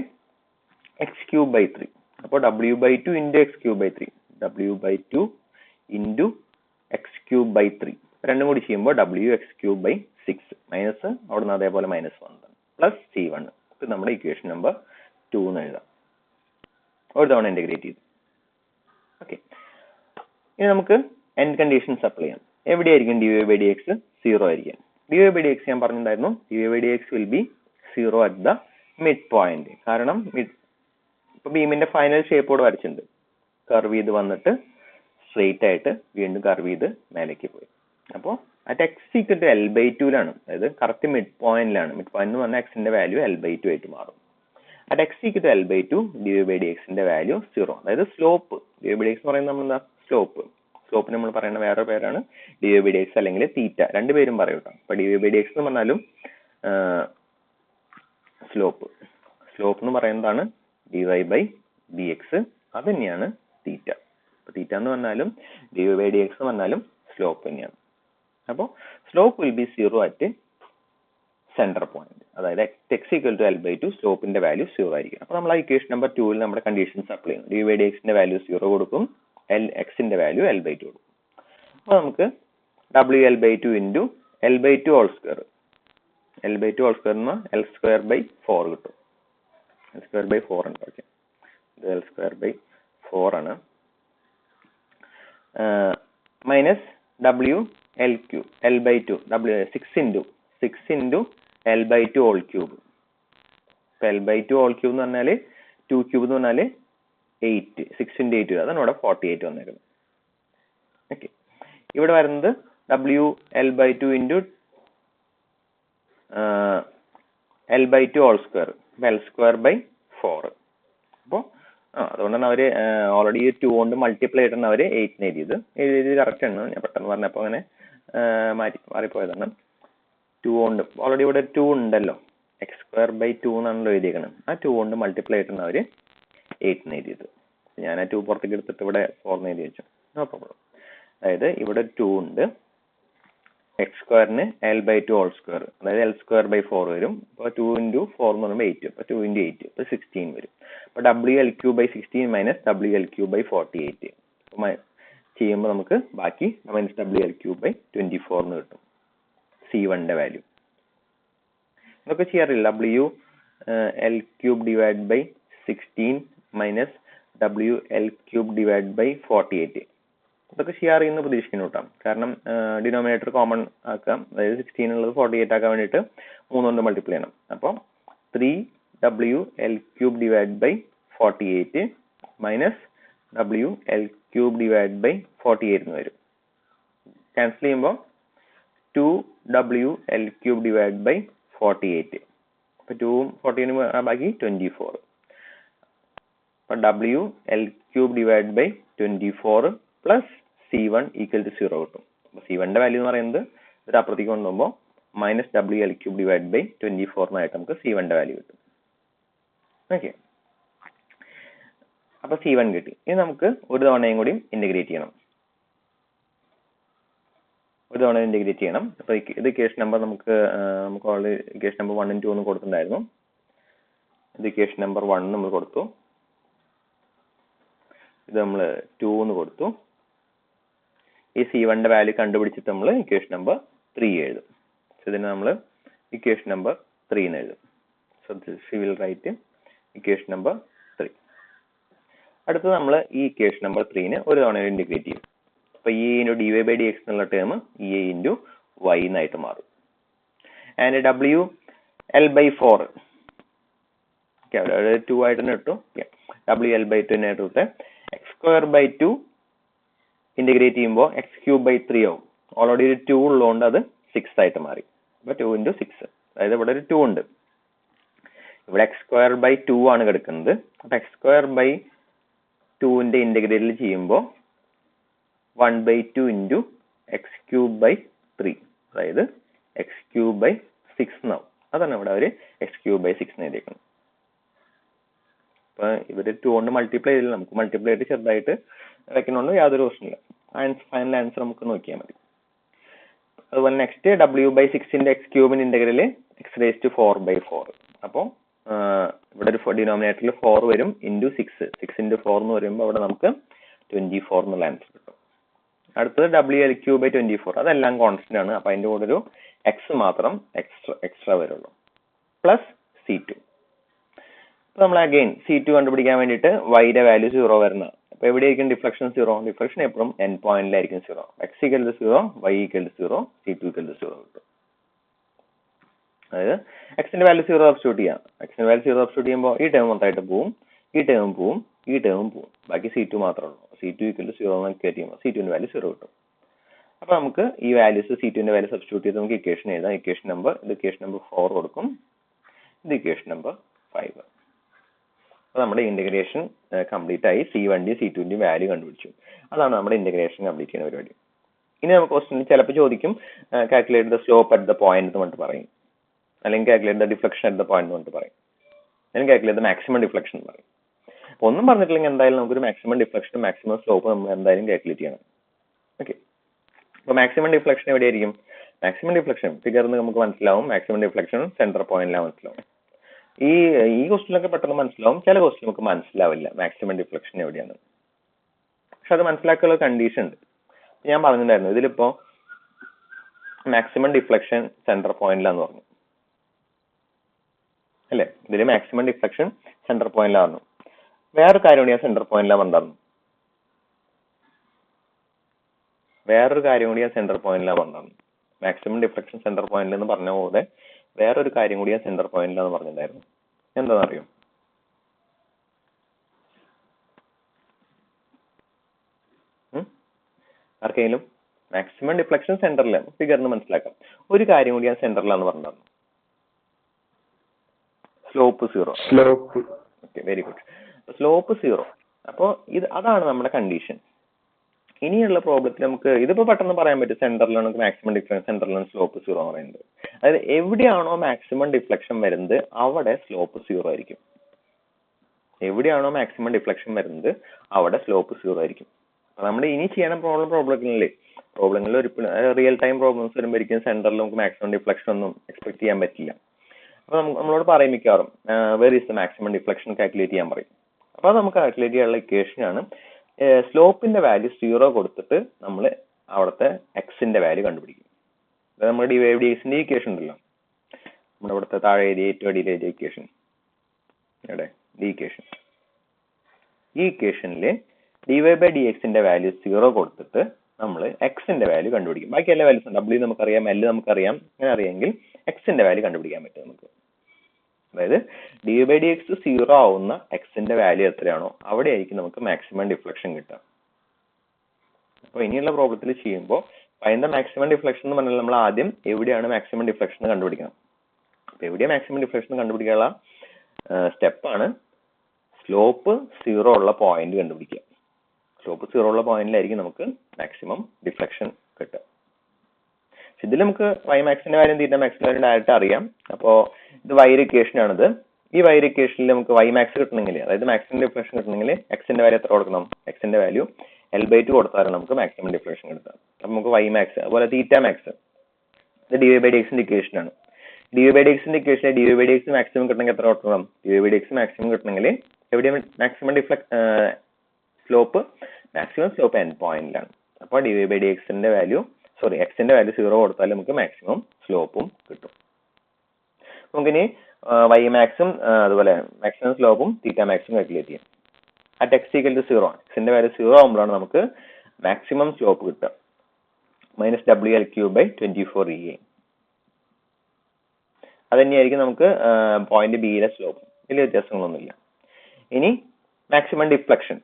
x³/3. അപ്പോൾ W/2 into x³/3. W/2 into x³/3 രണ്ടും കൂടി ചെയ്യുമ്പോൾ WX³/6 മൈനസ് അവിടെ നിന്ന് അതേപോലെ -1 പ്ലസ് C1. ഇത് നമ്മുടെ ഇക്വേഷൻ നമ്പർ 2 എന്ന് എഴുതാം. ഒരു തവണ ഇന്റഗ്രേറ്റ് ചെയ്തു. ഓക്കെ, ഇനി നമുക്ക് എൻഡ് കണ്ടീഷൻസ് അപ്ലൈ ചെയ്യാം. എവിടെയായിരിക്കും dy/dx 0 ആയിരിക്കും. dy/dx ഞാൻ പറഞ്ഞിട്ടുണ്ടായിരുന്നു, dy/dx will be 0 at the mid point. കാരണം ഇപ്പൊ ബീമിന്റെ ഫൈനൽ ഷേപ്പോട് വരച്ചിട്ടുണ്ട്. കർവ് ചെയ്ത് വന്നിട്ട് സ്ട്രെയിറ്റ് ആയിട്ട് വീണ്ടും കർവ് ചെയ്ത് മേലേക്ക് പോയി. അപ്പോൾ അറ്റ് x L/2 അതായത് കറക്റ്റ് മിഡ് പോയിന്റിലാണ്. മിഡ് പോയിന്റ് എന്ന് പറഞ്ഞാൽ എക്സിന്റെ വാല്യൂ L/2 ആയിട്ട് മാറും. അറ്റ് x L/2 dy/dxന്റെ വാല്യൂ 0. അതായത് സ്ലോപ്പ് dy/dx എന്ന് പറയുന്നത് നമ്മൾ എന്താ സ്ലോപ്പ്. സ്ലോപ്പിന് നമ്മൾ പറയുന്ന വേറെ പേരാണ് dy/dx അല്ലെങ്കിൽ തീറ്റ. രണ്ടുപേരും പറയും കേട്ടോ. അപ്പൊ dy/dx എന്ന് പറഞ്ഞാലും സ്ലോപ്പ് എന്ന് പറയുന്നതാണ് dy/dx. അത് തന്നെയാണ് തീറ്റ. അപ്പൊ തീറ്റ എന്ന് പറഞ്ഞാലും dy/dx എന്ന് പറഞ്ഞാലും സ്ലോപ്പ് തന്നെയാണ്. അപ്പോൾ slope will be 0 at centre point. അതായത് x L/2 സ്ലോപ്പിന്റെ വാല്യൂ 0 ആയിരിക്കും. അപ്പോൾ നമ്മൾ ആ ഇക്വേഷൻ നമ്പർ 2 ൽ നമ്മുടെ കണ്ടീഷൻസ് അപ്ലൈ ചെയ്യുന്നു. dy/dxന്റെ വാല്യൂ 0 കൊടുക്കും, xന്റെ വാല്യൂ L/2 കൊടുക്കും. അപ്പോൾ നമുക്ക് WL/2 into L/2 whole square. L/2 whole square എന്ന് L²/4 കിട്ടും. L²/4 ഉണ്ട്. ഓക്കെ, ഇത് L²/4 ആണ്. Minus WL³ L/2 6 into L/2 whole cube. ഇപ്പൊ L/2 ഹോൾ ക്യൂബ് എന്ന് പറഞ്ഞാല് 2 ക്യൂബ് എന്ന് പറഞ്ഞാല് 8, 6 ഇൻറ്റു 8 അതാണ് ഇവിടെ 48 വന്നേക്കുന്നത്. ഓക്കെ, ഇവിടെ വരുന്നത് WL/2 into L/2 whole square L²/4. അപ്പോൾ അതുകൊണ്ടാണ് അവര് ഓൾറെഡി 2 കൊണ്ട് മൾട്ടിപ്ലൈ ചെയ്തിട്ടാണ് അവര് 8 എഴുതിയത് കറക്റ്റ് ആണ്. ഞാൻ പെട്ടെന്ന് പറഞ്ഞപ്പോൾ അങ്ങനെ മാറിപ്പോയതാണ്. 2 കൊണ്ട് ഓൾറെഡി ഇവിടെ 2 ഉണ്ടല്ലോ, x²/2 എന്നാണല്ലോ എഴുതിയേക്കുന്നത്. ആ 2 കൊണ്ട് മൾട്ടിപ്ലൈ ചെയ്തിട്ടാണ് അവര് 8 എഴുതിയത്. ഞാൻ ആ 2 പുറത്തേക്ക് എടുത്തിട്ട് ഇവിടെ 4 എഴുതി വെച്ചു. No problem. അതായത് ഇവിടെ 2 ഉണ്ട്, x² L/2 ഹോൾ സ്ക്വയർ അതായത് L²/4 വരും. അപ്പോൾ 2 ഇൻറ്റു 4 എന്ന് പറയുമ്പോൾ 8. അപ്പോൾ 2 ഇൻറ്റു 8 അപ്പോൾ 16 വരും. അപ്പോൾ WL³/16 മൈനസ് WL³/48 ചെയ്യുമ്പോൾ നമുക്ക് ബാക്കി മൈനസ് WL³/24 എന്ന് കിട്ടും. C1ന്റെ വാല്യൂ ഇതൊക്കെ ചെയ്യാറില്ല. WL³/16 മൈനസ് WL³/48 ഇതൊക്കെ ചെയ്യാറിയെന്ന് പ്രതീക്ഷിക്കുന്നു കേട്ടോ. കാരണം ഡിനോമിനേറ്റർ കോമൺ ആക്കാം, അതായത് 16 ഉള്ളത് 48 ആക്കാൻ വേണ്ടിയിട്ട് 3 കൊണ്ട് മൾട്ടിപ്ലൈ ചെയ്യണം. അപ്പോൾ 3WL³/48 മൈനസ് WL³/48 എന്ന് വരും. ക്യാൻസൽ ചെയ്യുമ്പോൾ 2WL³/48. അപ്പൊ 2ഉം 14 ബാക്കി 24. അപ്പൊ WL³/24 plus C1 equal to 0 കിട്ടും. അപ്പൊ C1ന്റെ വാല്യൂ എന്ന് പറയുന്നത് ഇത് അപ്പുറത്തേക്ക് കൊണ്ടുപോകുമ്പോൾ മൈനസ് WL³/24 എന്നായിട്ട് നമുക്ക് C1ന്റെ വാല്യൂ കിട്ടും. ഓക്കെ, അപ്പൊ C1 കിട്ടി. ഇനി നമുക്ക് ഒരു തവണയും കൂടി ഇന്റഗ്രേറ്റ് ചെയ്യണം. അപ്പൊ ഇത് കേസ് നമ്പർ നമുക്ക് ഓൾറെഡി കേസ് നമ്പർ 1 ഉം 2 ഒന്നും കൊടുത്തിട്ടുണ്ടായിരുന്നു. ഇത് കേസ് നമ്പർ 1 നമ്മൾ കൊടുത്തു, ഇത് നമ്മൾ 2 എന്ന് കൊടുത്തു. ഈ C1ന്റെ വാല്യൂ കണ്ടുപിടിച്ചിട്ട് നമ്മൾ ഇക്വേഷൻ നമ്പർ 3 എഴുതും. ഇതിന് നമ്മൾ ഇക്വേഷൻ നമ്പർ 3 എന്ന് എഴുതും. So this will write equation number 3. അടുത്തത് നമ്മൾ ഈ ഇക്വേഷൻ നമ്പർ 3നെ ഒരു തവണ ഇന്റഗ്രേറ്റ് ചെയ്യും. അപ്പൊ E ഇൻറ്റു dy/dx എന്നുള്ള ടേം E ഇൻറ്റു y എന്നായിട്ട് മാറും. ആൻഡ് WL/4 അവിടെ 2 ആയിട്ട് തന്നെ ഇട്ടു. WL/2 ആയിട്ട് ഇട്ട് x²/2 ഇന്റഗ്രേറ്റ് ചെയ്യുമ്പോൾ x³/3 ആവും. ഓൾറെഡി ഒരു 2 ഉള്ളതുകൊണ്ട് അത് 6 ആയിട്ട് മാറി. അപ്പൊ 2 ഇൻറ്റു 6, അതായത് ഇവിടെ ഒരു 2 ഉണ്ട്, ഇവിടെ x²/2 ആണ് കിടക്കുന്നത്. അപ്പൊ x²/2ന്റെ ഇന്റഗ്രേറ്റ് ചെയ്യുമ്പോൾ 1/2 ഇൻറ്റു x³/3 അതായത് x³/6 എന്നാവും. അതാണ് ഇവിടെ ഒരു x³/6 എഴുതിയേക്കുന്നത്. അപ്പൊ ഇവര് 2 കൊണ്ട് മൾട്ടിപ്ലൈ ചെയ്തില്ല, നമുക്ക് മൾട്ടിപ്ലൈ ആയിട്ട് ചെറുതായിട്ട് വെക്കണോണ്ട് യാതൊരു പ്രശ്നമില്ല. ഫൈനൽ ആൻസർ നമുക്ക് നോക്കിയാൽ മതി. അതുപോലെ next w/6 X ക്യൂബിന്റെ integral x⁴/4. അപ്പോൾ ഇവിടെ ഒരു ഡിനോമിനേറ്ററിൽ 4 വരും ഇൻറ്റു 6 × 4 എന്ന് പറയുമ്പോൾ അവിടെ നമുക്ക് 24 എന്നുള്ള ആൻസർ കിട്ടും. അടുത്തത് WL³/24. അതെല്ലാം കോൺസ്റ്റന്റ് ആണ്. അപ്പൊ അതിന്റെ കൂടെ ഒരു എക്സ് മാത്രം എക്സ്ട്രാ വരുള്ളൂ. Plus C2. അപ്പൊ നമ്മൾ അഗെയിൻ C2 കണ്ടുപിടിക്കാൻ വേണ്ടിയിട്ട് y-യുടെ വാല്യൂ 0 വരുന്ന. അപ്പൊ എവിടെയായിരിക്കും ഡിഫ്ലക്ഷൻ 0? ഡിഫ്ലക്ഷൻ എപ്പോഴും എൻ പോയിന്റിലായിരിക്കും 0. x=0, y=0, C2=0 കിട്ടും. അതായത് എക്സിന്റെ വാല്യൂ 0 സബ്സ്റ്റിറ്റ്യൂട്ട് ചെയ്യാം. എക്സിന്റെ വാല്യൂ 0 സബ്സ്റ്റിറ്റ്യൂട്ട് ചെയ്യുമ്പോൾ ഈ ടേം മൊത്തമായിട്ട് പോവും, ഈ ടേമും പോവും, ഈ ടേമും പോവും. ബാക്കി C2 മാത്രമേ ഉള്ളൂ. C2=0 എന്ന് ചെയ്യുമ്പോൾ C2ന്റെ വാല്യൂ 0 കിട്ടും. അപ്പൊ നമുക്ക് ഈ വാല്യൂസ് C2ന്റെ വാല്യൂ സബ്സ്റ്റിറ്റ്യൂട്ട് ചെയ്ത് നമുക്ക് ഇക്വേഷൻ എഴുതാം. ഇക്വേഷൻ നമ്പർ 4 കൊടുക്കും, ഇത് ഇക്വേഷൻ നമ്പർ 5. അപ്പൊ നമ്മുടെ ഇന്റഗ്രേഷൻ കംപ്ലീറ്റ് ആയി. C1ന്റെയും C2ന്റെയും വാല്യൂ കണ്ടുപിടിച്ചു. അതാണ് നമ്മുടെ ഇന്റഗ്രേഷൻ കംപ്ലീറ്റ് ചെയ്യുന്ന പരിപാടി. ഇനി നമുക്ക് ക്വസ്റ്റ്യൻ ചിലപ്പോൾ ചോദിക്കും calculate the slope at the point എന്ന് പറഞ്ഞിട്ട് പറയും, അല്ലെങ്കിൽ calculate the deflection at the point എന്ന് പറഞ്ഞിട്ട് പറയും, അല്ലെങ്കിൽ കാൽക്കുലേറ്റ് ദ മാക്സിമം ഡിഫ്ലക്ഷൻ എന്ന് പറയും. ഒന്നും പറഞ്ഞിട്ടില്ലെങ്കിൽ എന്തായാലും നമുക്കൊരു മാക്സിമം ഡിഫ്ലക്ഷനും മാക്സിമം സ്ലോപ്പ് നമ്മൾ എന്തായാലും കാൽക്കുലേറ്റ് ചെയ്യണം. ഓക്കെ, അപ്പൊ മാക്സിമം ഡിഫ്ലക്ഷൻ എവിടെയായിരിക്കും? മാക്സിമം ഡിഫ്ലക്ഷൻ ഫിഗറിന് നമുക്ക് മനസ്സിലാവും. മാക്സിമം ഡിഫ്ലക്ഷൻ സെന്റർ പോയിന്റിലാണ് മനസ്സിലാവും. ഈ ക്വസ്റ്റിനൊക്കെ പെട്ടെന്ന് മനസ്സിലാവും, ചില ക്വസ്റ്റിൻ നമുക്ക് മനസ്സിലാവില്ല മാക്സിമം ഡിഫ്ലക്ഷൻ എവിടെയാണ്. പക്ഷെ അത് മനസ്സിലാക്കാനുള്ള കണ്ടീഷൻ ഉണ്ട്. ഞാൻ പറഞ്ഞിട്ടുണ്ടായിരുന്നു ഇതിലിപ്പോ മാക്സിമം ഡിഫ്ലക്ഷൻ സെന്റർ പോയിന്റിലാന്ന് പറഞ്ഞു അല്ലെ? ഇതിൽ മാക്സിമം ഡിഫ്ലക്ഷൻ സെന്റർ പോയിന്റിലായിരുന്നു. വേറൊരു കാര്യം കൂടി ഞാൻ സെന്റർ പോയിന്റിലാ പറഞ്ഞിരുന്നു. മാക്സിമം ഡിഫ്ലക്ഷൻ സെന്റർ പോയിന്റിൽ എന്ന് പറഞ്ഞ പോലെ വേറൊരു കാര്യം കൂടി ഞാൻ സെന്റർ പോയിന്റിലാന്ന് പറഞ്ഞിട്ടുണ്ടായിരുന്നു. എന്താണെന്നറിയോ? ആർക്കെങ്കിലും മാക്സിമം ഡിഫ്ലക്ഷൻ സെന്ററിലാണ് ഫിഗറിന് മനസ്സിലാക്കാം. ഒരു കാര്യം കൂടി ഞാൻ സെന്ററിലാന്ന് പറഞ്ഞിട്ടുണ്ടായിരുന്നു. Slope 0. Okay, very good. Slope 0. അപ്പോൾ അതാണ് നമ്മുടെ കണ്ടീഷൻ. ഇനിയുള്ള പ്രോബ്ലത്തിൽ നമുക്ക് ഇതിപ്പോ പെട്ടെന്ന് പറയാൻ പറ്റും സെന്ററിലാണ് നമുക്ക് മാക്സിമം ഡിഫ്ലക്ഷൻ, സെന്ററിലാണ് സ്ലോപ്പ് 0 എന്ന് പറയുന്നത്. അതായത് എവിടെയാണോ മാക്സിമം ഡിഫ്ലക്ഷൻ വരുന്നത് അവിടെ സ്ലോപ്പ് 0 ആയിരിക്കും. എവിടെയാണോ മാക്സിമം ഡിഫ്ലക്ഷൻ വരുന്നത് അവിടെ സ്ലോപ്പ് 0 ആയിരിക്കും. നമ്മൾ ഇനി ചെയ്യണ പ്രോബ്ലങ്ങളിൽ ഒരു റിയൽ ടൈം പ്രോബ്ലംസ് വരുമ്പോഴേക്കും സെന്ററിൽ നമുക്ക് മാക്സിമം ഡിഫ്ലക്ഷൻ ഒന്നും എക്സ്പെക്ട് ചെയ്യാൻ പറ്റില്ല. അപ്പൊ നമ്മളോട് പറയും മിക്കവാറും where is the maximum deflection calculate ചെയ്യാൻ പറയും. അപ്പൊ നമുക്ക് കാൽക്കുലേറ്റ് ചെയ്യാനുള്ള ഇക്വേഷൻ ആണ് സ്ലോപ്പിന്റെ വാല്യൂ 0 കൊടുത്തിട്ട് നമ്മൾ അവിടുത്തെ എക്സിന്റെ വാല്യൂ കണ്ടുപിടിക്കും. അതായത് നമ്മുടെ ഡിവൈഡിന്റെ ഇക്വേഷൻ ഉണ്ടല്ലോ, നമ്മുടെ ഇവിടുത്തെ താഴെ എഴുതിയ ഏറ്റവും അടിയിൽ എഴുതിയ ഇക്വേഷൻ, എവിടെ ഈ ഇക്വേഷനില് dy/dxന്റെ വാല്യൂ 0 കൊടുത്തിട്ട് നമ്മൾ എക്സിന്റെ വാല്യൂ കണ്ടുപിടിക്കും. ബാക്കി എല്ലാ വാല്യൂസും w നമുക്കറിയാം, l നമുക്കറിയാം. അങ്ങനെ അറിയാമെങ്കിൽ എക്സിന്റെ വാല്യൂ കണ്ടുപിടിക്കാൻ പറ്റും നമുക്ക്. അതായത് dy/dx 0 ആവുന്ന എക്സിന്റെ വാല്യൂ എത്രയാണോ അവിടെ ആയിരിക്കും നമുക്ക് മാക്സിമം ഡിഫ്ലക്ഷൻ കിട്ടുക. അപ്പൊ ഇനിയുള്ള പ്രോബ്ലത്തിൽ ചെയ്യുമ്പോൾ ഫൈൻഡ് ദ മാക്സിമം ഡിഫ്ലക്ഷൻ എന്ന് പറഞ്ഞാൽ നമ്മൾ ആദ്യം എവിടെയാണ് മാക്സിമം ഡിഫ്ലക്ഷൻ കണ്ടുപിടിക്കണം. അപ്പൊ എവിടെയാണ് മാക്സിമം ഡിഫ്ലക്ഷൻ കണ്ടുപിടിക്കാനുള്ള സ്റ്റെപ്പാണ് സ്ലോപ്പ് 0 ഉള്ള പോയിന്റ് കണ്ടുപിടിക്കുക. സ്ലോപ്പ് 0 ഉള്ള പോയിന്റിലായിരിക്കും നമുക്ക് മാക്സിമം ഡിഫ്ലക്ഷൻ കിട്ടുക. ഇതിൽ നമുക്ക് y-മാക്സിന്റെ വാല്യൂ θ-മാക്സിന്റെ വാല്യൂ ഡയറക്റ്റ് അറിയാം. അപ്പോൾ ഇത് y-യുടെ ഇക്വേഷൻ ആണിത്. ഈ y-യുടെ ഇക്വേഷനിൽ നമുക്ക് y-മാക്സ് കിട്ടണമെങ്കിൽ, അതായത് മാക്സിമം ഡിഫ്ലക്ഷൻ കിട്ടണമെങ്കിൽ എക്സിന്റെ വാല്യൂ എത്ര കൊടുക്കണം? എക്സിന്റെ വാല്യൂ L/2 കൊടുത്താലും നമുക്ക് മാക്സിമം ഡിഫ്ലക്ഷൻ കിട്ടാം. അപ്പൊ നമുക്ക് y-മാക്സ് അതുപോലെ θ-മാക്സ് ഇത് dy/dxന്റെ ഇക്വേഷൻ ആണ്. dy/dxന്റെ ഇക്വേഷനിൽ dy/dx മാക്സിമം കിട്ടണമെങ്കിൽ എത്ര കൊടുക്കണം? dy/dx മാക്സിമം കിട്ടണമെങ്കിൽ എവിടെയാണ് മാക്സിമം സ്ലോപ്പ് എൻ പോയിന്റിലാണ്. അപ്പൊ dy/dxന്റെ വാല്യൂ എക്സിന്റെ വാല്യൂ 0 കൊടുത്താൽ നമുക്ക് മാക്സിമം സ്ലോപ്പും കിട്ടും. നമുക്കിനി y-മാക്സും അതുപോലെ മാക്സിമം സ്ലോപ്പും θ-മാക്സും കാൽക്കുലേറ്റ് ചെയ്യാം. അറ്റ് x=0 എക്സിന്റെ വാല്യൂ 0 ആകുമ്പോഴാണ് നമുക്ക് മാക്സിമം സ്ലോപ്പ് കിട്ടുക. -WL³/24EA. അത് തന്നെയായിരിക്കും നമുക്ക് പോയിന്റ് ബിയിലെ സ്ലോപ്പ്. വലിയ വ്യത്യാസങ്ങളൊന്നുമില്ല. ഇനി മാക്സിമം ഡിഫ്ലക്ഷൻ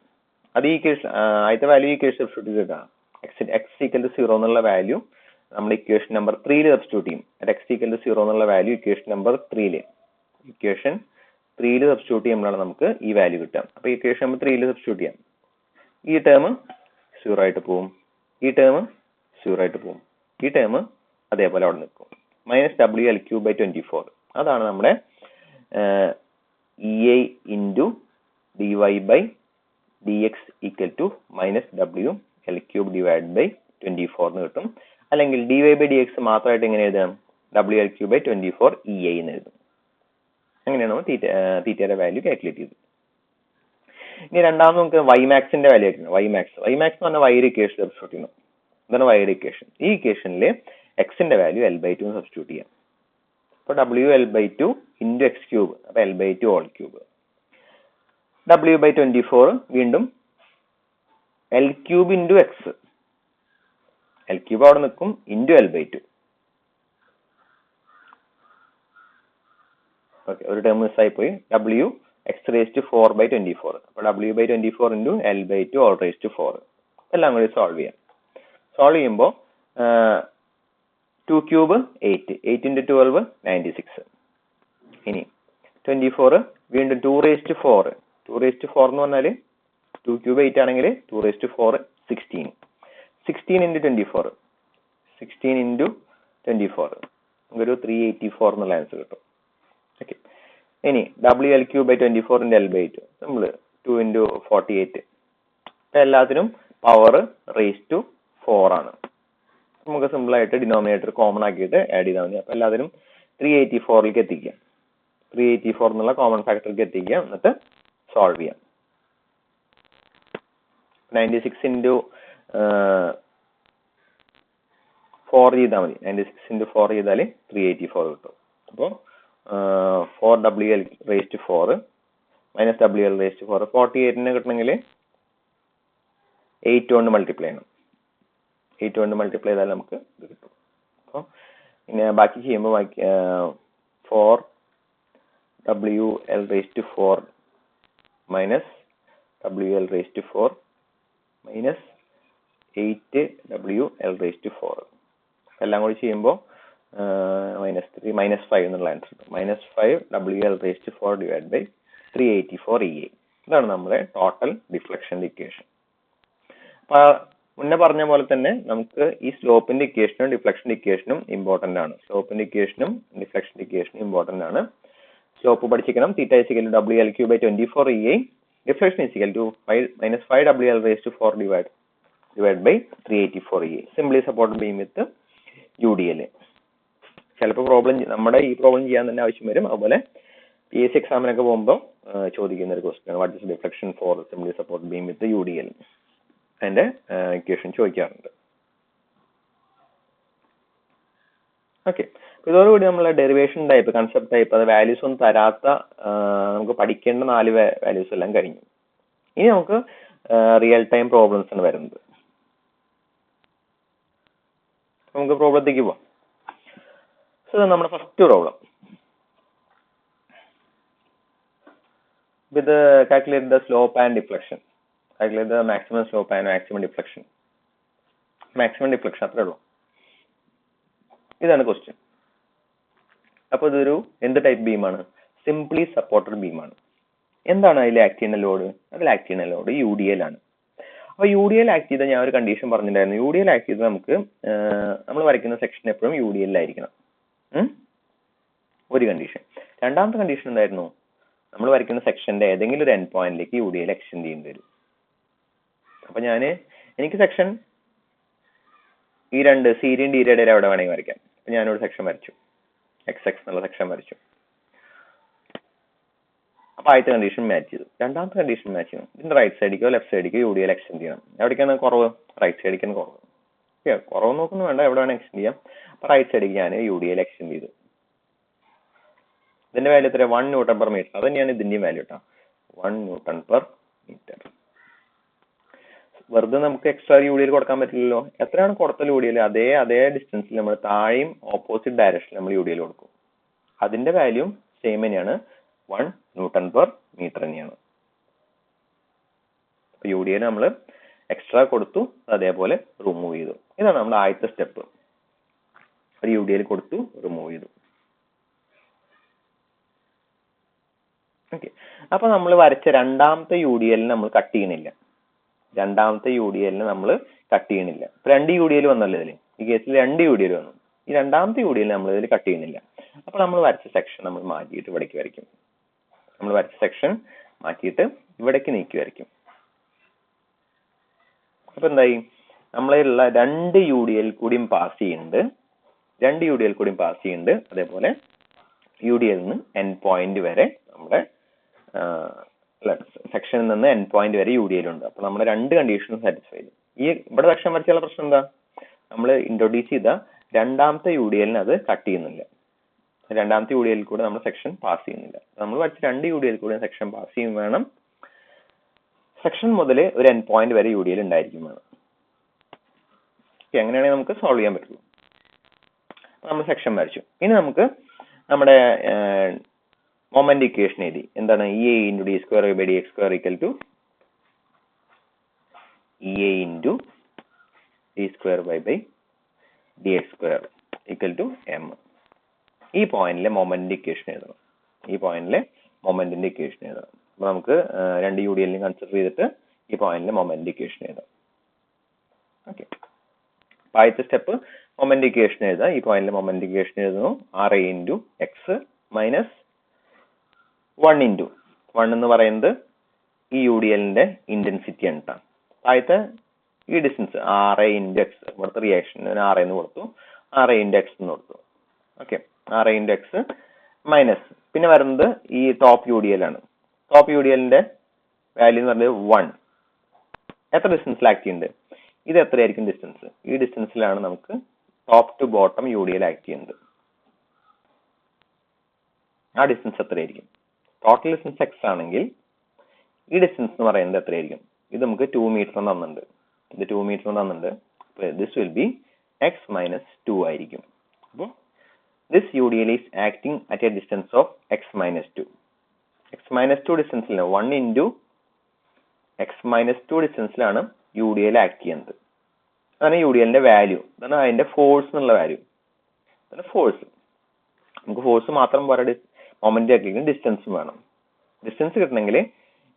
അത് ഈ കേസ് ആദ്യത്തെ വാല്യൂ ഈ കേസ് സബ്സ്റ്റിറ്റ്യൂട്ട് ചെയ്താണ്. x=0 എന്നുള്ള വാല്യൂ നമ്മൾ ഇക്വേഷൻ നമ്പർ 3 സബ്സ്റ്റിറ്റ്യൂട്ട് ചെയ്യും. x=0 എന്നുള്ള വാല്യൂ ഇക്വേഷൻ നമ്പർ 3 സബ്സ്റ്റിറ്റ്യൂട്ട് ചെയ്യുമ്പോഴാണ് നമുക്ക് ഈ വാല്യൂ കിട്ടുക. അപ്പൊ ഇക്വേഷൻ നമ്പർ 3 സബ്സ്റ്റിറ്റ്യൂട്ട് ചെയ്യാം. ഈ ടേം 0 ആയിട്ട് പോവും, ഈ ടേം 0 ആയിട്ട് പോവും, ഈ ടേം അതേപോലെ അവിടെ നിൽക്കും. -WL³/24 അതാണ് നമ്മുടെ EA × dy/dx = -WL³ /24 എന്ന് കിട്ടും. അല്ലെങ്കിൽ dy/dx മാത്രമായിട്ട് എങ്ങനെ എഴുതാം? WL3/24 എന്ന് എഴുതും. അങ്ങനെയാണ് നമ്മൾ തീറ്റയുടെ വാല്യൂ കാൽക്കുലേറ്റ് ചെയ്തത്. ഇനി രണ്ടാമത് നമുക്ക് വൈമാക്സിന്റെ വാല്യൂ ആയിരുന്നു. വൈമാക്സ് എന്ന് പറഞ്ഞാൽ വൈഡ് ഇക്വേഷൻ സബ്സ്റ്റിറ്റ്യൂട്ട് ചെയ്യണം. എന്താണ് വൈഡ് ഇക്വേഷൻ? ഈ ഇക്വേഷനിൽ എക്സിന്റെ വാല്യൂ L/2 സബ്സ്റ്റിറ്റ്യൂട്ട് ചെയ്യാം. അപ്പോൾ WL/2 ഇൻറ്റു എക്സ് ക്യൂബ്, അപ്പൊ L/2 ഹോൾ ക്യൂബ്. W/24 വീണ്ടും L³ ഇൻറ്റു എക്സ്, L³ അവിടെ നിൽക്കും, ഇൻറ്റു L/2. ഓക്കെ, ഒരു ടേം മിസ്സായി പോയി. WX⁴/24. അപ്പോൾ W/24 into L/2 whole raise to 4. എല്ലാം കൂടി സോൾവ് ചെയ്യാം. സോൾവ് ചെയ്യുമ്പോൾ 2³ 8, 8 × 12 96. ഇനി 24 വീണ്ടും 2⁴. 2⁴ എന്ന് പറഞ്ഞാൽ 2³ 8 ആണെങ്കിൽ 2⁴ 16. 16 × 24, 16 × 24 നമുക്കൊരു 384 എന്നുള്ള ആൻസർ കിട്ടും. ഓക്കെ, ഇനി WL3/24 × L/2 നമ്മൾ 2 × 48. ഇപ്പം എല്ലാത്തിനും പവർ റേസ് ടു 4 ആണ്. നമുക്ക് സിമ്പിൾ ആയിട്ട് ഡിനോമിനേറ്റർ കോമൺ ആക്കിയിട്ട് ആഡ് ചെയ്താൽ മതി. അപ്പം എല്ലാത്തിനും 384ലേക്ക് എത്തിക്കാം. 384 എന്നുള്ള കോമൺ ഫാക്ടറിലേക്ക് എത്തിക്കാം, എന്നിട്ട് സോൾവ് ചെയ്യാം. 96 × 4 ചെയ്താൽ മതി. 96 × 4 ചെയ്താൽ 384 കിട്ടും. അപ്പോൾ 4WL⁴ മൈനസ് WL⁴. 48 കിട്ടണമെങ്കിൽ 8 കൊണ്ട് മൾട്ടിപ്ലൈ ചെയ്യണം. 8 കൊണ്ട് മൾട്ടിപ്ലൈ ചെയ്താൽ നമുക്ക് ഇത് കിട്ടും. അപ്പോൾ പിന്നെ ബാക്കി ചെയ്യുമ്പോൾ 4WL⁴ minus WL⁴ minus 8WL⁴. എല്ലാം കൂടി ചെയ്യുമ്പോൾ -3 -5 എന്നുള്ള ആൻസർ കിട്ടും. -5WL⁴ / 384 ഇതാണ് നമ്മുടെ ടോട്ടൽ ഡിഫ്ലക്ഷന്റെ ഇക്വേഷൻ. അപ്പൊ മുന്നേ പറഞ്ഞ പോലെ തന്നെ നമുക്ക് ഈ സ്ലോപ്പിന്റെ ഇക്വേഷനും ഡിഫ്ലക്ഷന്റെ ഇക്വേഷനും ഇമ്പോർട്ടന്റ് ആണ്. സ്ലോപ്പിന്റെ ഇക്വേഷനും ഡിഫ്ലക്ഷന്റെ ഇക്വേഷനും ഇമ്പോർട്ടന്റ് ആണ്. സ്ലോപ്പ് പഠിച്ചിരിക്കണം. θ = WL3/24 deflection -5WL⁴ / 384 simply supported beam with UDL. ചിലപ്പോൾ നമ്മുടെ ഈ പ്രോബ്ലം ചെയ്യാൻ തന്നെ ആവശ്യം വരും. അതുപോലെ PSC എക്സാമിനൊക്കെ പോകുമ്പോൾ ചോദിക്കുന്ന ഒരു question, what is deflection for simply supported beam with UDL? അതിന്റെ ഇക്വേഷൻ ചോദിക്കാറുണ്ട്. ഓക്കെ, ഇതോടുകൂടി നമ്മളെ ഡെറിവേഷൻ ടൈപ്പ്, കൺസെപ്റ്റ് ടൈപ്പ്, അത് വാല്യൂസ് ഒന്നും തരാത്ത നമുക്ക് പഠിക്കേണ്ട 4 വാല്യൂസ് എല്ലാം കഴിഞ്ഞു. ഇനി നമുക്ക് റിയൽ ടൈം പ്രോബ്ലംസ് ആണ് വരുന്നത്. നമുക്ക് പ്രോബ്ലത്തേക്ക് പോവാം. സോ നമ്മുടെ first problem, with calculate the slope and deflection. Calculate the maximum slope and maximum deflection. Maximum deflection അത്രേ ഉള്ളൂ. ഇതാണ് ക്വസ്റ്റ്യൻ. അപ്പോൾ ഇതൊരു എന്ത് ടൈപ്പ് ബീമാണ്? സിംപ്ലി സപ്പോർട്ടഡ് ബീമാണ്. എന്താണ് അതിൽ ആക്ട് ചെയ്യുന്ന ലോഡ്? അതിൽ ആക്ട് ചെയ്യുന്ന ലോഡ് UDL ആണ്. അപ്പോൾ UDL ആക്ട് ചെയ്താൽ ഞാൻ ഒരു കണ്ടീഷൻ പറഞ്ഞിട്ടുണ്ടായിരുന്നു. UDL ആക്ട് ചെയ്താൽ നമുക്ക് നമ്മൾ വരയ്ക്കുന്ന സെക്ഷൻ എപ്പോഴും UDL ആയിരിക്കണം. ഒരു കണ്ടീഷൻ. രണ്ടാമത്തെ കണ്ടീഷൻ എന്തായിരുന്നു? നമ്മൾ വരയ്ക്കുന്ന സെക്ഷന്റെ ഏതെങ്കിലും ഒരു എൻഡ് പോയിന്റിലേക്ക് UDL എക്സ്റ്റെൻഡ് ചെയ്യേണ്ടി വരും. അപ്പൊ എനിക്ക് സെക്ഷൻ ഈ രണ്ട് സീരിയൻ ഡീരയുടെ എവിടെ വേണമെങ്കിൽ വരയ്ക്കാം. അപ്പൊ ഞാനൊരു സെക്ഷൻ വരച്ചു, XX എന്നുള്ള സെക്ഷൻ വരച്ചു. അപ്പൊ ആദ്യത്തെ കണ്ടീഷൻ മാച്ച് ചെയ്തു. രണ്ടാമത്തെ കണ്ടീഷൻ മാച്ച് ചെയ്യണം. ഇതിന്റെ റൈറ്റ് സൈഡിക്കോ ലെഫ്റ്റ് സൈഡിക്കോ UDL എക്സ്റ്റെൻഡ് ചെയ്യണം. എവിടേക്കാണ് കുറവ്? റൈറ്റ് സൈഡിക്കാണ് കുറവ്. കുറവ് നോക്കുന്നു വേണ്ട, എവിടെ വേണം എക്സ്റ്റെൻഡ് ചെയ്യാം. അപ്പൊ റൈറ്റ് സൈഡിലേക്ക് ഞാൻ UDL എക്സ്റ്റെൻഡ് ചെയ്തു. ഇതിന്റെ വാല്യൂ എത്ര? 1 Nm/m. അത് തന്നെയാണ് ഇതിന്റെയും വാല്യൂ കേട്ടോ, 1 Nm/m. വെറുതെ നമുക്ക് എക്സ്ട്രാ UDL കൊടുക്കാൻ പറ്റില്ലല്ലോ. എത്രയാണ് കൊടുത്ത UDL അതേ ഡിസ്റ്റൻസിൽ നമ്മൾ താഴെയും ഓപ്പോസിറ്റ് ഡയറക്ഷനിൽ നമ്മൾ UDL കൊടുക്കും. അതിന്റെ വാല്യൂ സെയിം തന്നെയാണ്, 1 Nm/m തന്നെയാണ്. അപ്പൊ UDL നമ്മൾ എക്സ്ട്രാ കൊടുത്തു, അതേപോലെ റിമൂവ് ചെയ്തു. ഇതാണ് നമ്മുടെ ആദ്യത്തെ സ്റ്റെപ്പ്. ഒരു UDL കൊടുത്തു, റിമൂവ് ചെയ്തു. ഓക്കെ, അപ്പൊ നമ്മൾ വരച്ച രണ്ടാമത്തെ UDL നമ്മൾ കട്ട് ചെയ്യണില്ല. ഇപ്പൊ 2 UDL വന്നല്ലോ ഇതിൽ. ഈ കേസിൽ 2 UDL വന്നു. ഈ രണ്ടാമത്തെ UDL നമ്മൾ ഇതിൽ കട്ട് ചെയ്യുന്നില്ല. അപ്പൊ നമ്മൾ വരച്ച സെക്ഷൻ നമ്മൾ മാറ്റിയിട്ട് ഇവിടേക്ക് വരയ്ക്കും. നീക്കി വരയ്ക്കും. അപ്പൊ എന്തായി? നമ്മളുള്ള രണ്ട് UDL കൂടിയും പാസ് ചെയ്യുന്നുണ്ട് അതേപോലെ UDL നിന്ന് എൻഡ് പോയിന്റ് വരെ നമ്മുടെ സെക്ഷനിൽ നിന്ന് എൻഡ് പോയിന്റ് വരെ UDL ഉണ്ട്. അപ്പൊ നമ്മുടെ രണ്ട് കണ്ടീഷനും സാറ്റിസ്ഫൈ ചെയ്തു. ഈ ഇവിടെ സെക്ഷൻ വരച്ചുള്ള പ്രശ്നം എന്താ? നമ്മൾ ഇൻട്രൊഡ്യൂസ് ചെയ്ത രണ്ടാമത്തെ UDL അത് കട്ട് ചെയ്യുന്നില്ല. രണ്ടാമത്തെ UDL കൂടെ നമ്മൾ സെക്ഷൻ പാസ് ചെയ്യുന്നില്ല. നമ്മൾ വരച്ച രണ്ട് UDL കൂടെ സെക്ഷൻ പാസ് ചെയ്യും വേണം. സെക്ഷൻ മുതൽ ഒരു എൻഡ് പോയിന്റ് വരെ UDL ഉണ്ടായിരിക്കും വേണം. എങ്ങനെയാണെങ്കിൽ നമുക്ക് സോൾവ് ചെയ്യാൻ പറ്റുള്ളൂ. നമ്മൾ സെക്ഷൻ വരച്ചു. ഇനി നമുക്ക് നമ്മുടെ മൊമെന്റ് ഇക്വേഷൻ എഴുതി. എന്താണ്? EA × d²/dx² EA × d²/dx² m. ഈ പോയിന്റിലെ മൊമെന്റ് ഇക്വേഷൻ എഴുതണം. അപ്പൊ നമുക്ക് രണ്ട് UDL കൺസിഡർ ചെയ്തിട്ട് ഈ പോയിന്റിലെ മൊമെന്റ് ഇക്വേഷൻ എഴുതാം. ഓക്കെ, ആദ്യത്തെ സ്റ്റെപ്പ് മൊമെന്റ് ഇക്വേഷൻ എഴുതാം. ഈ പോയിന്റിലെ മൊമെന്റ് ഇക്വേഷൻ എഴുതുന്നു. RA × x മൈനസ് 1 എന്ന് പറയുന്നത് ഈ UDLന്റെ ഇന്റൻസിറ്റി ആണ്. ആദ്യത്തെ ഈ ഡിസ്റ്റൻസ് RA × x, ഇവിടുത്തെ റിയാക്ഷൻ RA എന്ന് കൊടുത്തു, RA × x എന്ന് കൊടുത്തു. ഓക്കെ, RA × x മൈനസ് പിന്നെ വരുന്നത് ഈ ടോപ്പ് UDL ആണ്. ടോപ്പ് UDLന്റെ വാല്യൂ എന്ന് പറയുന്നത് 1. എത്ര ഡിസ്റ്റൻസിൽ ആക്ട് ചെയ്യുന്നുണ്ട്? ഇത് എത്രയായിരിക്കും ഡിസ്റ്റൻസ്? ഈ ഡിസ്റ്റൻസിലാണ് നമുക്ക് top to bottom UDL act ചെയ്യുന്നത്. ആ ഡിസ്റ്റൻസ് എത്രയായിരിക്കും? ടോട്ടൽ ഡിസ്റ്റൻസ് x ആണെങ്കിൽ ഈ ഡിസ്റ്റൻസ് എന്ന് പറയുന്നത് എത്രയായിരിക്കും? ഇത് നമുക്ക് 2 മീറ്റർ തന്നിട്ടുണ്ട്. ദിസ് വിൽ ബി x - 2 ആയിരിക്കും. അപ്പോൾ this UDL is acting at a distance of x - 2. x - 2 ഡിസ്റ്റൻസിൽ 1 × x - 2 ഡിസ്റ്റൻസിലാണ് UDL act ചെയ്യുന്നത്. അതാണ് UDLന്റെ വാല്യൂ. അതാണ് അതിന്റെ ഫോഴ്സ് എന്നുള്ള വാല്യൂ. അതാണ് ഫോഴ്സ്. നമുക്ക് ഫോഴ്സ് മാത്രം പോരാ, മൊമെന്റ് ആക്കിയെങ്കിൽ ഡിസ്റ്റൻസും വേണം. ഡിസ്റ്റൻസ് കിട്ടണമെങ്കിൽ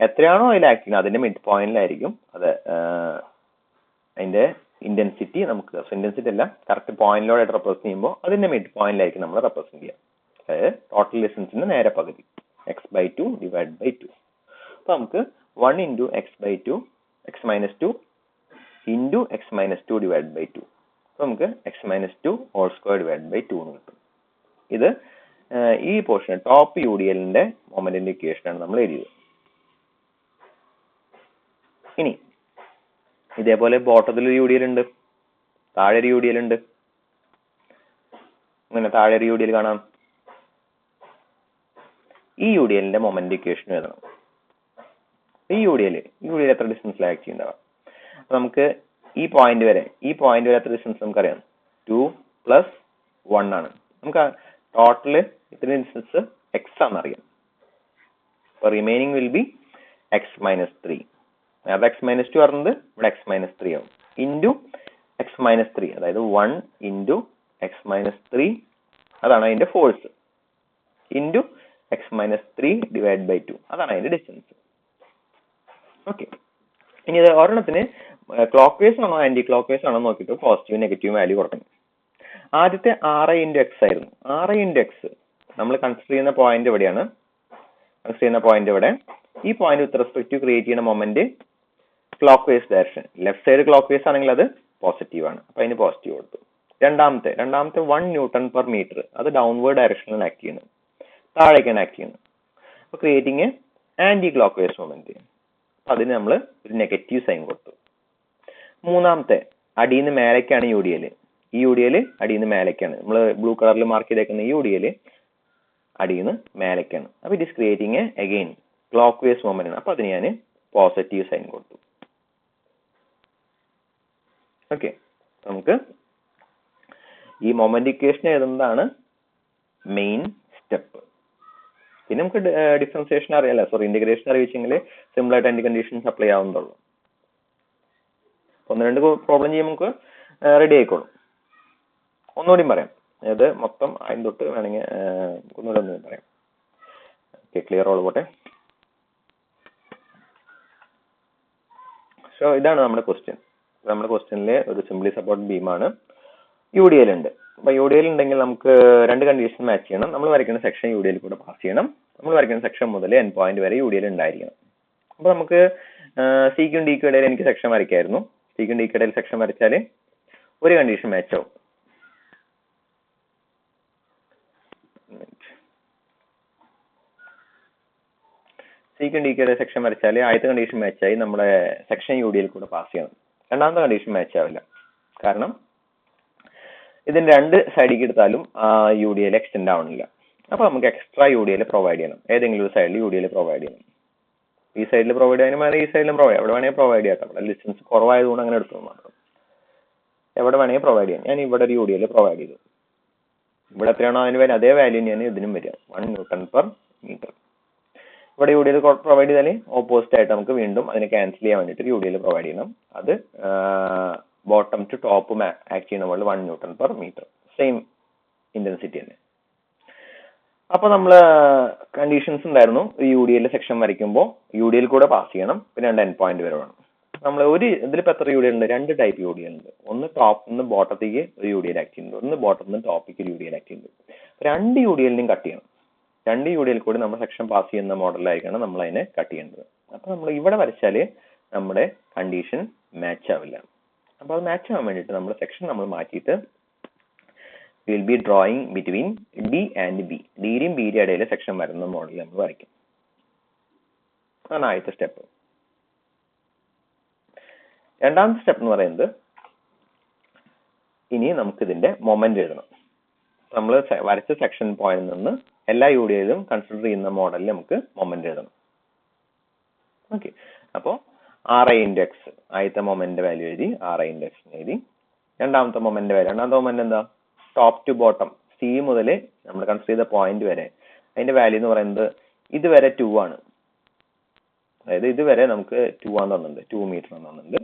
എത്രയാണോ അതിൽ ആക്ട് ചെയ്യുന്നത് അതിന്റെ മിഡ് പോയിന്റിലായിരിക്കും അത് അതിന്റെ ഇന്റൻസിറ്റി. നമുക്ക് ഇന്റൻസിറ്റി അല്ല, കറക്റ്റ് പോയിന്റിലൂടെ റെപ്രസെന്റ് ചെയ്യുമ്പോൾ അതിന്റെ മിഡ് പോയിന്റിലായിരിക്കും നമ്മൾ റെപ്രസെന്റ് ചെയ്യുക. അതായത് ടോട്ടൽ ഡിസ്റ്റൻസിന്റെ നേരെ പകുതി, x/2 / 2. അപ്പൊ നമുക്ക് 1 × x - 2 × x - 2 / 2. അപ്പൊ നമുക്ക് x - 2 ഹോൾ സ്ക്വയർ / 2 എന്ന് കിട്ടും. ഇത് ഈ പോർഷൻ ടോപ്പ് UDLന്റെ മൊമെന്റിന്റെ ഇക്വേഷൻ ആണ് നമ്മൾ എഴുതിയത്. ഇനി ഇതേപോലെ ബോട്ടത്തിൽ ഒരു UDL ഉണ്ട്, താഴെ ഒരു UDL ഉണ്ട്. അങ്ങനെ താഴെ ഒരു UDL കാണാം. ഈ UDLന്റെ മൊമെന്റ് ഇക്വേഷൻ എഴുതണം. ഈ UDL എത്ര ഡിസ്റ്റൻസിൽ ആക്ട് ചെയ്യുന്നുണ്ടാവാം? നമുക്ക് ഈ പോയിന്റ് വരെ എത്ര ഡിസ്റ്റൻസ് നമുക്കറിയാം? 2 + 1 ആണ്. നമുക്ക് ടോട്ടല് ഇത്ര ഡിസ്റ്റൻസ് x ആണെന്നറിയാം. അപ്പൊ റിമൈനിങ് വിൽ ബി x - 3. നേരത്തെ x - 2 പറഞ്ഞത് ഇവിടെ x - 3 ആവും. ഇൻറ്റു x - 3, അതായത് 1 × x - 3, അതാണ് അതിന്റെ ഫോഴ്സ്. ഇൻറ്റു x - 3 / 2, അതാണ് അതിന്റെ ഡിസ്റ്റൻസ്. ഓക്കെ, ഇനി ഇത് ഒരെണ്ണത്തിന് ക്ലോക്ക് വൈസ് ആണോ ആന്റി ക്ലോക്ക് വൈസ് ആണോ നോക്കിയിട്ട് പോസിറ്റീവ് നെഗറ്റീവ് വാല്യൂ കൊടുക്കണം. ആദ്യത്തെ RA × x ആയിരുന്നു. RA × x നമ്മൾ കൺസിഡർ ചെയ്യുന്ന പോയിന്റ് എവിടെയാണ്? ഈ point with respect to create ചെയ്യുന്ന moment clockwise direction. Left side clockwise ആണെങ്കിൽ അത് പോസിറ്റീവ് ആണ്. അപ്പൊ അതിന് പോസിറ്റീവ് കൊടുത്തു. രണ്ടാമത്തെ 1 Nm/m, അത് ഡൗൺവേർഡ് ഡയറക്ഷനിലാണ് ആക്ട് ചെയ്യുന്നത്, താഴേക്കാണ് ആക്ട് ചെയ്യുന്നത്. അപ്പൊ creating a anti clock wise moment. അപ്പൊ അതിന് നമ്മൾ ഒരു നെഗറ്റീവ് സൈൻ കൊടുത്തു. മൂന്നാമത്തെ അടിയിൽ നിന്ന് മേലേക്കാണ് UDL. ഈ UDL അടിയിൽ നിന്ന് മേലേക്കാണ്. നമ്മൾ ബ്ലൂ കളറിൽ മാർക്ക് ചെയ്തേക്കുന്ന ഈ UDL അടിയിൽ നിന്ന് മേലേക്കാണ്. അപ്പൊ it is creating A again clock wise moment ആണ്. അപ്പൊ അതിന് ഞാൻ പോസിറ്റീവ് സൈൻ കൊടുത്തു. ഓക്കെ, നമുക്ക് ഈ മൊമെന്റ് ഇക്വേഷൻ എഴുതുന്നതാണ് മെയിൻ സ്റ്റെപ്പ്. പിന്നെ നമുക്ക് ഡിഫറൻസിയേഷൻ അറിയാലോ, ഇന്റഗ്രേഷൻ അറിയിച്ചെങ്കിൽ സിമ്പിൾ ആയിട്ട് അതിന്റെ കണ്ടീഷൻസ് അപ്ലൈ ആവുന്നുള്ളൂ. 1-2 പ്രോബ്ലം ചെയ്യുമ്പോൾ നമുക്ക് റെഡി ആയിക്കോളും. ഒന്നുകൂടി പറയാം, അതായത് മൊത്തം അതിന് തൊട്ട് വേണമെങ്കിൽ ഒന്നുകൂടെ പറയാം. ഓക്കെ, ക്ലിയർ ആവുള്ളൂ പോട്ടെ. സോ ഇതാണ് നമ്മുടെ ക്വസ്റ്റ്യൻ. നമ്മുടെ ക്വസ്റ്റ്യനിലെ ഒരു സിംപ്ലി സപ്പോർട്ട് ബീമാണ്. UDL ഉണ്ട്. അപ്പൊ UDL ഉണ്ടെങ്കിൽ നമുക്ക് രണ്ട് കണ്ടീഷൻ മാച്ച് ചെയ്യണം. നമ്മൾ വരയ്ക്കുന്ന സെക്ഷൻ UDL കൂടെ പാസ് ചെയ്യണം. നമ്മൾ വരയ്ക്കുന്ന സെക്ഷൻ മുതൽ എൻഡ് പോയിന്റ് വരെ UDL ഉണ്ടായിരിക്കണം. അപ്പൊ നമുക്ക് സിക്കും ഡിക്കും ഇടയിൽ എനിക്ക് സെക്ഷൻ വരയ്ക്കായിരുന്നു. സിക്കും ഡിക്കും ഇടയിൽ സെക്ഷൻ വരച്ചാൽ ഒരു കണ്ടീഷൻ മാച്ച് ആവും. സിക്കും ഡിക്കും ഇടയിൽ സെക്ഷൻ വരച്ചാൽ ആദ്യത്തെ കണ്ടീഷൻ മാച്ച് ആയി നമ്മുടെ സെക്ഷൻ UDL കൂടെ പാസ് ചെയ്യണം. രണ്ടാമത്തെ കണ്ടീഷൻ മാച്ച് ആവില്ല. കാരണം ഇതിന്റെ രണ്ട് സൈഡിലേക്ക് എടുത്താലും UDL എക്സ്റ്റെൻഡ് ആവണില്ല. അപ്പൊ നമുക്ക് എക്സ്ട്രാ UDL പ്രൊവൈഡ് ചെയ്യണം. ഏതെങ്കിലും ഒരു സൈഡിൽ UDL പ്രൊവൈഡ് ചെയ്യണം. ഈ സൈഡിൽ പ്രൊവൈഡ് ചെയ്യാനും വേണമെങ്കിൽ ഈ സൈഡിലും പ്രൊവൈഡ്, എവിടെ വേണമെങ്കിൽ പ്രൊവൈഡ് ചെയ്യാം. അവിടെ ഡിസ്റ്റൻസ് കുറവായതുകൊണ്ട് അങ്ങനെ എടുത്തു മാത്രം. എവിടെ വേണമെങ്കിൽ പ്രൊവൈഡ് ചെയ്യാം. ഞാൻ ഇവിടെ ഒരു UDL പ്രൊവൈഡ് ചെയ്തു. ഇവിടെ എത്രയാണോ അതിന് വരെ അതേ വാല്യൂ തന്നെയാണ് ഇതിനും വരിക, 1 Nm/m. ഇവിടെ UDL പ്രൊവൈഡ് ചെയ്താൽ ഓപ്പോസിറ്റ് ആയിട്ട് നമുക്ക് വീണ്ടും അതിനെ ക്യാൻസൽ ചെയ്യാൻ വേണ്ടിയിട്ട് ഒരു UDL പ്രൊവൈഡ് ചെയ്യണം. അത് ബോട്ടം ടു ടോപ്പ് ആക്ട് ചെയ്യുന്ന പോലെ 1 Nm/m, സെയിം ഇന്റൻസിറ്റി തന്നെ. അപ്പൊ നമ്മള് കണ്ടീഷൻസ് ഉണ്ടായിരുന്നു. UDL സെക്ഷൻ വരയ്ക്കുമ്പോൾ UDL കൂടെ പാസ് ചെയ്യണം, പിന്നെ 2 എൻഡ് പോയിന്റ് വരെ വേണം. നമ്മൾ ഇതിലിപ്പോ എത്ര UDL ഉണ്ട്? 2 ടൈപ്പ് UDL ഉണ്ട്. ഒന്ന് ടോപ്പിൽ നിന്ന് ബോട്ടത്തേക്ക് ഒരു UDL ആക്ട് ചെയ്യുന്നുണ്ട്, ഒന്ന് ബോട്ടത്തിൽ നിന്ന് ടോപ്പിക്ക് ഒരു UDL ആക്ട് ചെയ്യുന്നുണ്ട്. 2 UDLനെയും കട്ട് ചെയ്യണം. 2 UDL കൂടി നമ്മൾ സെക്ഷൻ പാസ് ചെയ്യുന്ന മോഡലായിരിക്കണം നമ്മൾ അതിനെ കട്ട് ചെയ്യേണ്ടത്. അപ്പൊ നമ്മൾ ഇവിടെ വരച്ചാല് നമ്മുടെ കണ്ടീഷൻ മാച്ച് ആവില്ല. അപ്പൊ അത് മാച്ച് ആവാൻ വേണ്ടിയിട്ട് നമ്മുടെ സെക്ഷൻ നമ്മൾ മാറ്റിയിട്ട് will be drawing between D and B. ഡിയും ബിയുടെ ഇടയിൽ സെക്ഷൻ വരുന്ന മോഡൽ നമ്മൾ വരയ്ക്കും. അതാണ് ആദ്യത്തെ സ്റ്റെപ്പ്. രണ്ടാമത്തെ സ്റ്റെപ്പ് എന്ന് പറയുന്നത് ഇനി നമുക്ക് ഇതിന്റെ മൊമെന്റ് എഴുതണം. നമ്മൾ വരച്ച സെക്ഷൻ പോയിന്റിൽ നിന്ന് എല്ലാ UDLും കൺസിഡർ ചെയ്യുന്ന മോഡലിൽ നമുക്ക് മൊമെന്റ് എഴുതണം. ഓക്കെ, അപ്പോ RI×X ആദ്യത്തെ മൊമെന്റ് വാല്യൂ എഴുതി, RI×X എഴുതി. രണ്ടാമത്തെ മൊമെന്റ് വാല്യൂ, രണ്ടാമത്തെ മൊമെന്റ് എന്താ? ടോപ്പ് ടു ബോട്ടം C മുതൽ നമ്മൾ കൺസിഡർ ചെയ്ത പോയിന്റ് വരെ അതിന്റെ വാല്യൂ എന്ന് പറയുന്നത് ഇതുവരെ 2 ആണ്. അതായത് ഇതുവരെ നമുക്ക് 2 ആണ് തന്നിട്ടുണ്ട്, 2 മീറ്റർ ആണ് തന്നിട്ടുണ്ട്.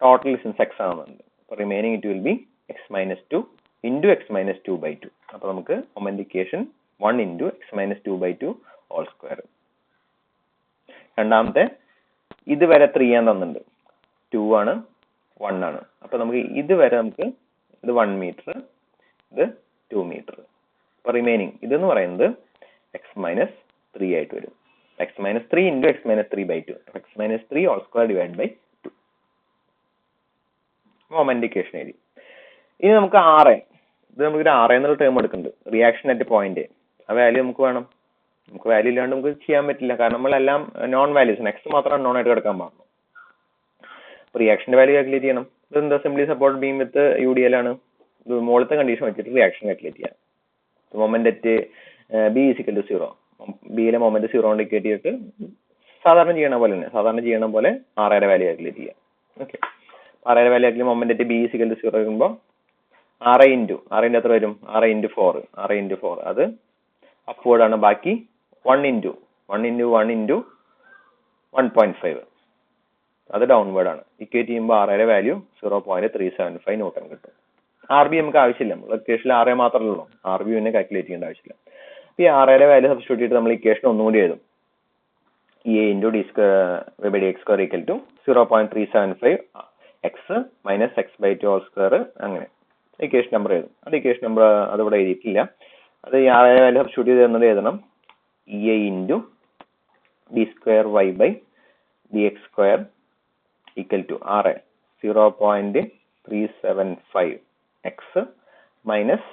ടോട്ടൽ ഡിസ്റ്റൻസ് X ആണെന്നുണ്ട്. അപ്പൊ remaining it will be X-2 into X-2/2. അപ്പൊ നമുക്ക് moment equation 1 into X-2/2 whole square. രണ്ടാമത്തെ ഇതുവരെ 3 ആണ് തന്നിട്ടുണ്ട്, 2 ആണ് 1 ആണ്. അപ്പൊ നമുക്ക് ഇതുവരെ നമുക്ക് ഇത് 1 മീറ്റർ, ഇത് 2 മീറ്റർ. അപ്പൊ റിമൈനിങ് ഇതെന്ന് പറയുന്നത് X-3 ആയിട്ട് വരും. X-3 into X-3/2. X-3 whole square divide by 2. Moment equation എഴുതി. ഇനി നമുക്ക് ഇത് നമുക്കൊരു RA എന്നുള്ള ടേം എടുക്കുന്നുണ്ട്, റിയാക്ഷൻ അറ്റ് പോയിന്റ്. ആ വാല്യൂ നമുക്ക് വേണം. നമുക്ക് വാല്യൂ ഇല്ലാണ്ട് നമുക്ക് ചെയ്യാൻ പറ്റില്ല. കാരണം നമ്മളെല്ലാം നോൺ വാല്യൂസ്, X മാത്രം നോൺ ആയിട്ട് കിടക്കാൻ പാടുള്ളൂ. അപ്പൊ റിയാക്ഷന്റെ വാല്യൂ കാൽക്കുലേറ്റ് ചെയ്യണം. ഇതെന്താ? Simply support beam with UDL ആണ്. ഇത് മുകളിലത്തെ കണ്ടീഷൻ വെച്ചിട്ട് റിയാക്ഷൻ കാൽക്കുലേറ്റ് ചെയ്യാം. Moment at B = 0. ബിയിലെ മൊമെന്റ് 0 കൊണ്ട് ഇക്വേറ്റ് ചെയ്തിട്ട് സാധാരണ ചെയ്യണ പോലെ RAയുടെ വാല്യൂ കാൽക്കുലേറ്റ് ചെയ്യാം. ഓക്കെ, RAയുടെ വാല്യൂ ആക്കി മൊമെന്റ് അറ്റ് B = 0 ആകുമ്പോൾ RIന്റെ എത്ര വരും? RI×4. അത് അപ്വേർഡ് ആണ്. ബാക്കി 1 into 1.5 അത് ഡൗൺവേർഡ് ആണ്. ഇക്വേറ്റ് ചെയ്യുമ്പോൾ RAയുടെ വാല്യൂ 0.375 ന്യൂട്ടൺ കിട്ടും. RB നമുക്ക് ആവശ്യമില്ല, നമ്മൾ ഇക്വേഷനിൽ RA മാത്രമേ ഉള്ളൂ. RB പിന്നെ കാൽക്കുലേറ്റ് ചെയ്യേണ്ട ആവശ്യമില്ല. ഈ RAയുടെ വാല്യൂ സബ്സ്റ്റിറ്റ്യൂട്ട് ചെയ്തിട്ട് നമ്മൾ ഇക്വേഷൻ ഒന്നുകൂടി എഴുതും. EA into D²/dx² = 0.375 X minus X/2 whole square. അങ്ങനെ ഇക്വേഷൻ നമ്പർ എഴുതും. അത് ഇക്വേഷൻ നമ്പർ അതിവിടെ എഴുതിയിട്ടില്ല. അത് ഈ RAയുടെ വാല്യൂ സബ്സ്റ്റിറ്റ്യൂട്ട് ചെയ്ത് എന്നത് എഴുതണം. EA into D²y/dx² = RA 0.375 X minus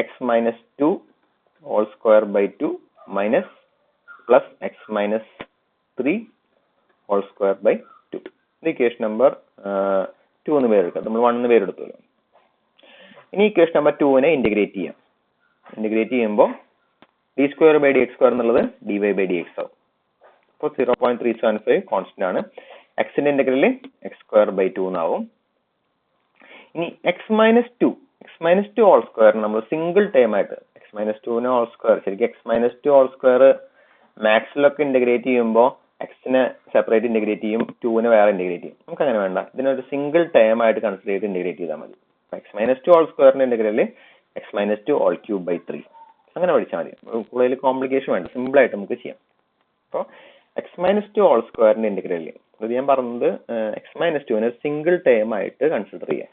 X-2 whole square by 2 minus plus X-3 whole square by 2. ഇത് ഇക്വേഷൻ നമ്പർ 2 എന്ന് പേരെടുക്കാം. നമ്മൾ 1 എന്ന് പേരെടുത്തല്ലോ. ഇനി ഇക്വേഷൻ നമ്പർ 2നെ ഇന്റഗ്രേറ്റ് ചെയ്യാം. ഇന്റഗ്രേറ്റ് ചെയ്യുമ്പോൾ D²/dx² എന്നുള്ളത് dy/dx ആവും. അപ്പോൾ 0.375 കോൺസ്റ്റന്റ് ആണ്. Xന്റെ ഇന്റഗ്രൽ X²/2 എന്നാവും. ഇനി X-2 ഹോൾ സ്ക്വയർ നമ്മൾ സിംഗിൾ ടേം ആയിട്ട് X-2നെ ഹോൾ സ്ക്വയർ, ശരിക്കും X-2 ഹോൾ സ്ക്വയർ മാക്സിലൊക്കെ ഇന്റഗ്രേറ്റ് ചെയ്യുമ്പോൾ Xനെ സെപ്പറേറ്റ് ഇന്റഗ്രേറ്റ് ചെയ്യും, 2നെ വേറെ ഇന്റഗ്രേറ്റ് ചെയ്യും. നമുക്ക് അങ്ങനെ വേണ്ട. ഇതിനൊരു സിംഗിൾ ടേം ആയിട്ട് കൺസിഡർ ചെയ്ത് ഇന്റഗ്രേറ്റ് ചെയ്താൽ മതി. X-2 ഹോൾ സ്ക്വയറിന്റെ ഇന്റഗ്രൽ X-2^3. അങ്ങനെ പഠിച്ചാൽ മതി. കൂടുതൽ കോംപ്ലിക്കേഷൻ വേണ്ട, സിമ്പിൾ ആയിട്ട് നമുക്ക് ചെയ്യാം. അപ്പോൾ X-2 ഹോൾ സ്ക്വയറിന്റെ ഇന്റഗ്രൽ ഇത് ഞാൻ പറഞ്ഞത് X-2നെ സിംഗിൾ ടേം ആയിട്ട് കൺസിഡർ ചെയ്യാം.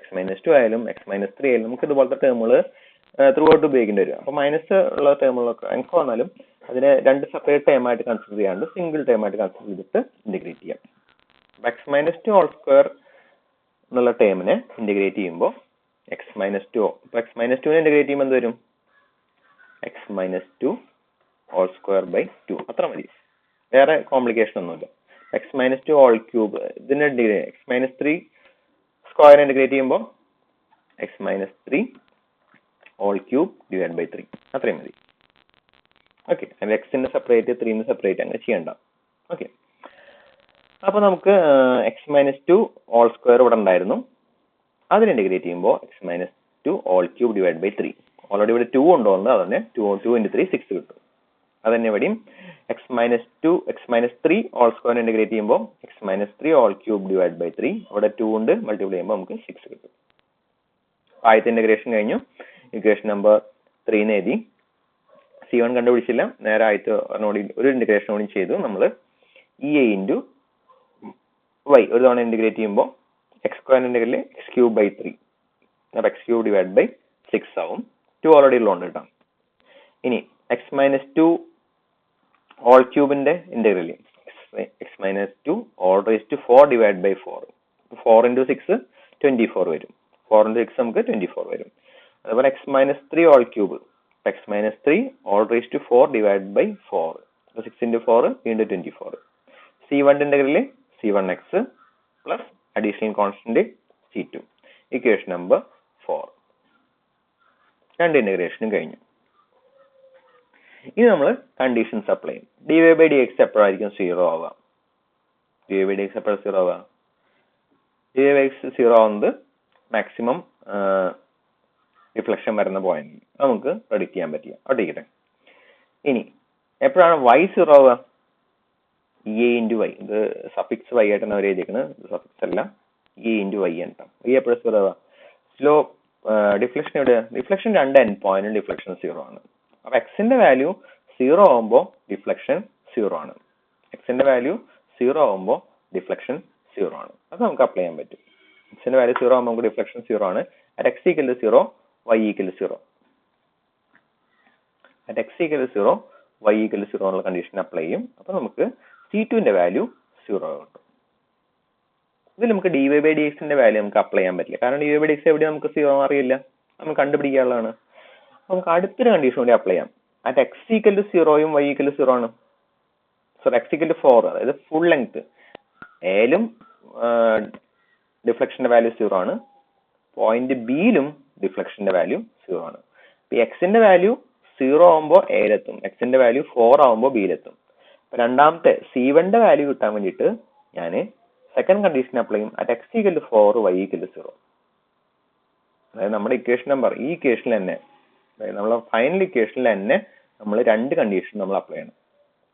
X-2 ആയാലും X-3 ആയാലും നമുക്ക് ഇതുപോലത്തെ ടേമുകൾ ത്രൂ ഔട്ട് ഉപയോഗിക്കേണ്ടി വരും. അപ്പൊ മൈനസ് ഉള്ള ടേമുകളൊക്കെ എനിക്ക് വന്നാലും അതിനെ 2 സെപ്പറേറ്റ് ടേം ആയിട്ട് കൺസിഡർ ചെയ്യാണ്ട് സിംഗിൾ ടേം ആയിട്ട് കൺസിഡർ ചെയ്തിട്ട് ഇന്റഗ്രേറ്റ് ചെയ്യാം. X minus two whole square എന്നുള്ള ടേമിനെ ഇന്റഗ്രേറ്റ് ചെയ്യുമ്പോൾ എക്സ് മൈനസ് ടു, ഇപ്പൊ എക്സ് മൈനസ് ടുവിനെ ഇന്റഗ്രേറ്റ് ചെയ്യുമ്പോൾ എന്ത് വരും? X minus two whole square by two, അത്ര മതി, വേറെ കോംപ്ലിക്കേഷൻ ഒന്നുമില്ല. X minus two whole cube ഇതിന്റെ X minus three square integrate ചെയ്യുമ്പോൾ X minus three whole cube divide by three, അത്രയും മതി. ഓക്കെ, അതിൽ എക്സിന് സെപ്പറേറ്റ് ത്രീന്ന് സെപ്പറേറ്റ് അങ്ങനെ ചെയ്യണ്ട. ഓക്കെ, അപ്പൊ നമുക്ക് X minus two whole square ഇവിടെ ഉണ്ടായിരുന്നു, അതിന് ഇന്റഗ്രേറ്റ് ചെയ്യുമ്പോൾ X minus two whole cube divide by three. Already ഇവിടെ ടു ഉണ്ടോന്ന് അതന്നെ 2 × 3 6 കിട്ടും. അതന്നെ ഇവിടെയും X minus three whole square integrate ചെയ്യുമ്പോൾ X minus three whole cube divide by three, ഇവിടെ 2 കൊണ്ട് മൾട്ടിപ്ലൈ ചെയ്യുമ്പോൾ നമുക്ക് 6 കിട്ടും. ആദ്യത്തെ ഇന്റഗ്രേഷൻ കഴിഞ്ഞു. ഇക്വേഷൻ നമ്പർ 3 എഴുതി. C1 കണ്ടുപിടിച്ചില്ല, നേരെ ആദ്യത്തെ ഒരു ഇന്റഗ്രേഷൻ കൂടി ചെയ്തു. നമ്മൾ EA × y ഒരു തവണ ഇന്റഗ്രേറ്റ് ചെയ്യുമ്പോൾ x square integral x cube by 3, അപ്പോൾ എക്സ് ക്യൂബ് ഡിവൈഡ് ബൈ 6 ആവും. 2 ഓൾറെഡി ഉള്ളതുകൊണ്ട് കിട്ടാം. ഇനി എക്സ് മൈനസ് ടു ഹോൾ ക്യൂബിന്റെ integral X minus two whole raise to 4 divide by 4, 4 × 6 24 വരും. 4 × 6 നമുക്ക് 24 വരും. അതുപോലെ x minus three whole cube x minus three whole raise to 4 divide by 4, 6 × 4 വീണ്ടും 24. C1 integral C1x plus additional constant C2. Equation number 4. രണ്ട് ഇന്റഗ്രേഷനും കഴിഞ്ഞു. ഇനി നമ്മൾ conditions apply ചെയ്യും. dy/dx എപ്പോഴായിരിക്കും 0 ആവുക? dy/dx എപ്പോഴാണ് 0 ആവുക? dy/dx 0 ആവുന്നത് മാക്സിമം റിഫ്ലക്ഷൻ വരുന്ന പോയിന്റ് നമുക്ക് പ്രെഡിക്റ്റ് ചെയ്യാൻ പറ്റില്ല. അവിടെ ഇനി എപ്പോഴാണ് y 0 ആവുക? EA × y, ഇത് സഫിക്സ് y ആയിട്ടാണ് അവർ എഴുതിയിരിക്കുന്നത്, സഫിക്സ് അല്ല, EA × y ആണ്. y എപ്പോഴും 0 ആവുക? സ്ലോ ഡിഫ്ലക്ഷൻ എവിടെ? ഡിഫ്ലക്ഷൻ രണ്ട് എൻഡ് പോയിന്റും ഡിഫ്ലക്ഷൻ 0 ആണ്. അപ്പൊ എക്സിന്റെ വാല്യൂ 0 ആവുമ്പോൾ ഡിഫ്ലക്ഷൻ 0 ആണ്. എക്സിന്റെ വാല്യൂ 0 ആവുമ്പോൾ ഡിഫ്ലക്ഷൻ 0 ആണ്. അത് നമുക്ക് അപ്ലൈ ചെയ്യാൻ പറ്റും. എക്സിന്റെ വാല്യൂ 0 ആവുമ്പോൾ നമുക്ക് ഡിഫ്ലക്ഷൻ 0 ആണ്. at x = 0, y = 0. at x = 0, y = 0 എന്നുള്ള കണ്ടീഷൻ അപ്ലൈ ചെയ്യും. അപ്പൊ നമുക്ക് C2ന്റെ വാല്യൂ 0 കിട്ടും. ഇതിൽ നമുക്ക് dy/dx ന്റെ വാല്യൂ നമുക്ക് അപ്ലൈ ചെയ്യാൻ പറ്റില്ല, കാരണം dy/dx എവിടെ നമുക്ക് 0 അറിയില്ല, നമുക്ക് കണ്ടുപിടിക്കാനുള്ളതാണ്. നമുക്ക് അടുത്തൊരു കണ്ടീഷൻ കൂടി അപ്ലൈ ചെയ്യാം. at x = 0 y = 0 ആണ്. സോ x = 4, അതായത് ഫുൾ ലെങ്ത് എയിലും ഡിഫ്ലക്ഷന്റെ വാല്യൂ 0 ആണ്, പോയിന്റ് ബിയിലും ഡിഫ്ലക്ഷന്റെ വാല്യൂ 0 ആണ്. ഇപ്പൊ എക്സിന്റെ വാല്യൂ 0 ആവുമ്പോൾ എയിലെത്തും, എക്സിന്റെ വാല്യൂ 4 ആവുമ്പോൾ ബിയിലെത്തും. രണ്ടാമത്തെ C1ന്റെ വാല്യൂ കിട്ടാൻ വേണ്ടിയിട്ട് ഞാൻ സെക്കൻഡ് കണ്ടീഷൻ അപ്ലൈ ചെയ്യും. at x = 4 y = 0. അതായത് നമ്മുടെ ഇക്വേഷൻ നമ്പർ ഈ ഇക്വേഷനിൽ തന്നെ, അതായത് നമ്മളെ ഫൈനൽ ഇക്വേഷനിൽ തന്നെ നമ്മൾ രണ്ട് കണ്ടീഷൻ നമ്മൾ അപ്ലൈ ചെയ്യണം.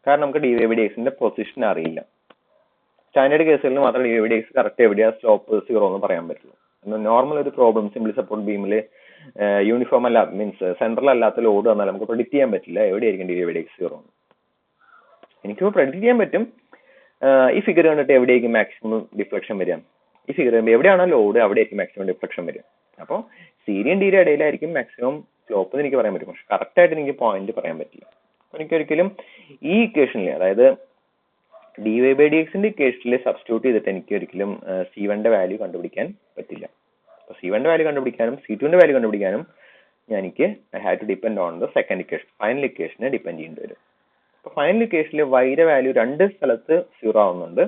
കാരണം നമുക്ക് dy/dx ന്റെ പൊസിഷൻ അറിയില്ല. സ്റ്റാൻഡേർഡ് കേസുകളിൽ മാത്രമേ dy/dx കറക്റ്റ് എവിടെയാ സ്ലോപ്പ് 0 എന്ന് പറയാൻ പറ്റുള്ളൂ. നോർമൽ ഒരു പ്രോബ്ലം സിംപിൾ സപ്പോർട്ട് ബീമിൽ യൂണിഫോം അല്ല, മീൻസ് സെൻട്രൽ അല്ലാത്ത ലോഡ് വന്നാൽ നമുക്ക് പ്രെഡിക്റ്റ് ചെയ്യാൻ പറ്റില്ല എവിടെയായിരിക്കും dy/dx 0 എന്ന്. എനിക്കിപ്പോൾ പ്രെഡിക്റ്റ് ചെയ്യാൻ പറ്റും ഈ ഫിഗർ കണ്ടിട്ട് എവിടെയായിരിക്കും മാക്സിമം ഡിഫ്ലക്ഷൻ വരിക, ഈ ഫിഗർ എവിടെയാണോ ലോഡ് അവിടെയായിരിക്കും മാക്സിമം ഡിഫ്ലക്ഷൻ വരിക. അപ്പോൾ സീരിയൻ ഡീയുടെ ഇടയിലായിരിക്കും മാക്സിമം സ്ലോപ്പ് എന്ന് എനിക്ക് പറയാൻ പറ്റും, പക്ഷെ കറക്റ്റ് ആയിട്ട് എനിക്ക് പോയിന്റ് പറയാൻ പറ്റില്ല. എനിക്കൊരിക്കലും ഈ ഇക്വേഷനിൽ, അതായത് dy/dxന്റെ ഇക്വേഷനിൽ സബ്സ്റ്റിറ്റ്യൂട്ട് ചെയ്തിട്ട് എനിക്ക് ഒരിക്കലും C1ന്റെ വാല്യൂ കണ്ടുപിടിക്കാൻ പറ്റില്ല. അപ്പോൾ C1ന്റെ വാല്യൂ കണ്ടുപിടിക്കാനും C2ന്റെ വാല്യൂ കണ്ടുപിടിക്കാനും എനിക്ക് I have to depend on the second equation, final ഇക്വേഷനെ ഡിപ്പെൻഡ് ചെയ്യേണ്ടി വരും. അപ്പോൾ ഫൈനൽ ഇക്വേഷനിൽ y-യുടെ വാല്യൂ രണ്ട് സ്ഥലത്ത് 0 ആവുന്നുണ്ട്.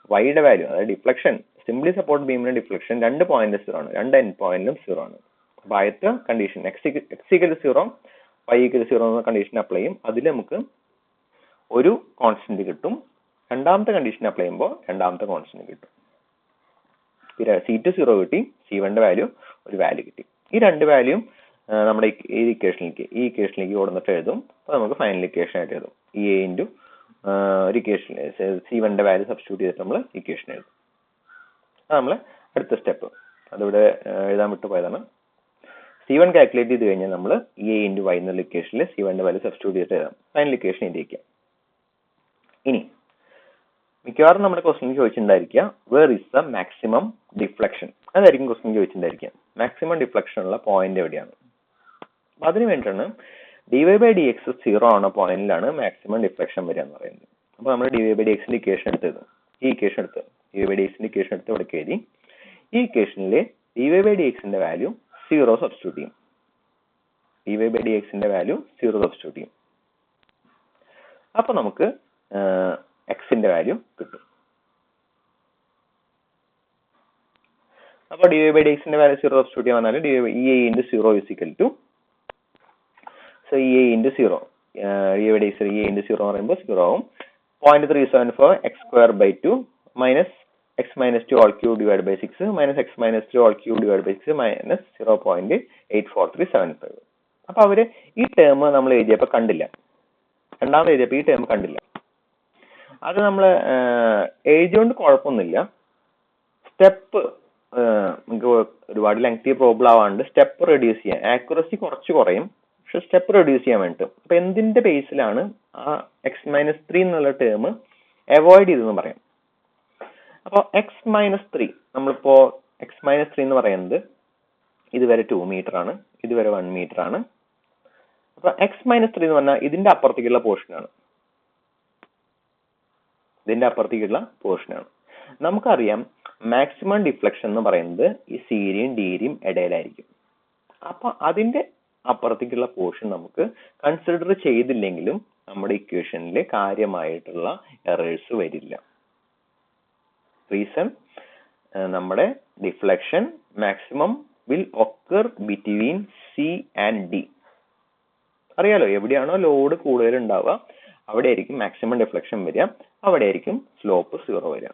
y-യുടെ വാല്യൂ, അതായത് ഡിഫ്ലക്ഷൻ, സിംപ്ലി സപ്പോർട്ട് ബീമിന്റെ ഡിഫ്ലക്ഷൻ രണ്ട് പോയിന്റ് 0 ആണ്, രണ്ട് എൻഡ് പോയിന്റിലും 0 ആണ്. അപ്പോൾ ആദ്യത്തെ കണ്ടീഷൻ x = 0 y = 0 എന്ന കണ്ടീഷൻ അപ്ലൈ ചെയ്യും. അതിൽ നമുക്ക് ഒരു കോൺസ്റ്റന്റ് കിട്ടും. രണ്ടാമത്തെ കണ്ടീഷൻ അപ്ലൈ ചെയ്യുമ്പോൾ രണ്ടാമത്തെ കോൺസ്റ്റന്റ് കിട്ടും. പിന്നെ C2 0 കിട്ടി, C1ന്റെ വാല്യൂ ഒരു വാല്യൂ കിട്ടി. ഈ രണ്ട് വാല്യൂം നമ്മുടെ ഈ ഇക്വേഷനിലേക്ക് കൊടുത്തിട്ട് എഴുതും. അപ്പോൾ നമുക്ക് ഫൈനൽ ഇക്വേഷൻ ആയിട്ട് എഴുതും. EA × ഒരു ഇക്വേഷൻ C1ന്റെ വാല്യൂ സബ്സ്റ്റിറ്റ്യൂട്ട് ചെയ്തിട്ട് നമ്മൾ ഇക്വേഷൻ എഴുതും. അത് നമ്മൾ അടുത്ത സ്റ്റെപ്പ്, അതിവിടെ എഴുതാൻ വിട്ടു പോയതാണ്. C1 കാൽക്കുലേറ്റ് ചെയ്ത് കഴിഞ്ഞാൽ നമ്മൾ EA × y എന്നുള്ള ഇക്വേഷനിൽ C1ന്റെ വാല്യൂ സബ്സ്റ്റിറ്റ്യൂട്ട് ചെയ്തിട്ട് എഴുതാം. ഫൈനൽ ഇക്വേഷൻ എഴുതിയിരിക്കാം. ഇനി മിക്കവാറും നമ്മുടെ ക്വസ്റ്റ്യൻ ചോദിച്ചിട്ടുണ്ടായിരിക്കുക where is the maximum deflection, അതായിരിക്കും ക്വസ്റ്റ്യൻ ചോദിച്ചിട്ടുണ്ടായിരിക്കുക. മാക്സിമം ഡിഫ്ലക്ഷൻ ഉള്ള പോയിന്റ് എവിടെയാണ്? അപ്പൊ അതിന് വേണ്ടിയിട്ടാണ് dy/dx 0 ആവുന്ന പോയിന്റിലാണ് മാക്സിമം ഡിഫ്ലക്ഷൻ വരിക എന്ന് പറയുന്നത്. അപ്പൊ നമ്മൾ dy/dxന്റെ ഇക്വേഷൻ എടുത്തത്, ഈ ഇക്വേഷൻ എടുത്ത് ഡി ബൈ ഡി എക്സിന്റെ ഇക്വേഷൻ എടുത്ത് ഇവിടെ എഴുതി. ഈ ഇക്വേഷനിൽ ഡി വൈ ബൈ ഡി എക്സിന്റെ വാല്യൂ 0 സബ്സ്റ്റിറ്റ്യൂട്ട് ചെയ്യും. ഡി വൈ ബൈ ഡി എക്സിന്റെ വാല്യൂ 0 സബ്സ്റ്റിറ്റ്യൂട്ട് ചെയ്യും. അപ്പൊ നമുക്ക് എക്സിന്റെ വാല്യൂ കിട്ടും. അപ്പോൾ ഡി വൈ ബൈ ഡി എക്സിന്റെ വാല്യൂ 0 സബ്സ്റ്റിറ്റ്യൂട്ട് ചെയ്യാൻ പറഞ്ഞാൽ e i into 0 is equal to e i into 0 d y d x e i into 0 എന്ന് പറയുമ്പോൾ 0 ആവും. 0.374 x square by 2 minus X minus 2 whole cube divide by 6 minus X minus 3 whole cube divide by 6 minus 0.84375. അപ്പൊ അവര് ഈ term നമ്മൾ എഴുതിയപ്പോൾ കണ്ടില്ല, രണ്ടാമത് എഴുതിയപ്പോൾ ഈ ടേം കണ്ടില്ല. അത് നമ്മൾ എഴുതിയോണ്ട് കുഴപ്പമൊന്നുമില്ല. സ്റ്റെപ്പ് നമുക്ക് ഒരുപാട് ലെങ്തി പ്രോബ്ലം ആവാണ്ട് സ്റ്റെപ്പ് റെഡ്യൂസ് ചെയ്യാൻ, ആക്യുറസി കുറച്ച് കുറയും, പക്ഷെ സ്റ്റെപ്പ് റെഡ്യൂസ് ചെയ്യാൻ വേണ്ടിട്ട്. അപ്പൊ എന്തിന്റെ ബേസിലാണ് ആ x-3 എന്നുള്ള ടേം അവോയ്ഡ് ചെയ്തെന്ന് പറയാം. അപ്പൊ x-3 നമ്മളിപ്പോ x-3 എന്ന് പറയുന്നത് ഇതുവരെ 2 മീറ്റർ ആണ്, ഇതുവരെ 1 മീറ്റർ ആണ്. അപ്പൊ x-3 എന്ന് പറഞ്ഞാൽ ഇതിന്റെ അപ്പുറത്തേക്കുള്ള പോർഷനാണ്, ഇതിന്റെ അപ്പുറത്തേക്കുള്ള പോർഷനാണ്. നമുക്കറിയാം മാക്സിമം ഡിഫ്ലക്ഷൻ എന്ന് പറയുന്നത് ഈ സിയുടെയും ഡിയുടെയും ഇടയിലായിരിക്കും. അപ്പൊ അതിന്റെ അപ്പുറത്തേക്കുള്ള പോർഷൻ നമുക്ക് കൺസിഡർ ചെയ്തില്ലെങ്കിലും നമ്മുടെ ഇക്വേഷനിൽ കാര്യമായിട്ടുള്ള എറേഴ്സ് വരില്ല. റീസൺ, നമ്മുടെ deflection maximum will occur between C and D. അറിയാലോ, എവിടെയാണോ ലോഡ് കൂടുതൽ ഉണ്ടാവുക അവിടെ ആയിരിക്കും മാക്സിമം ഡിഫ്ലക്ഷൻ വരിക, അവിടെ ആയിരിക്കും സ്ലോപ്പ് 0 വരിക.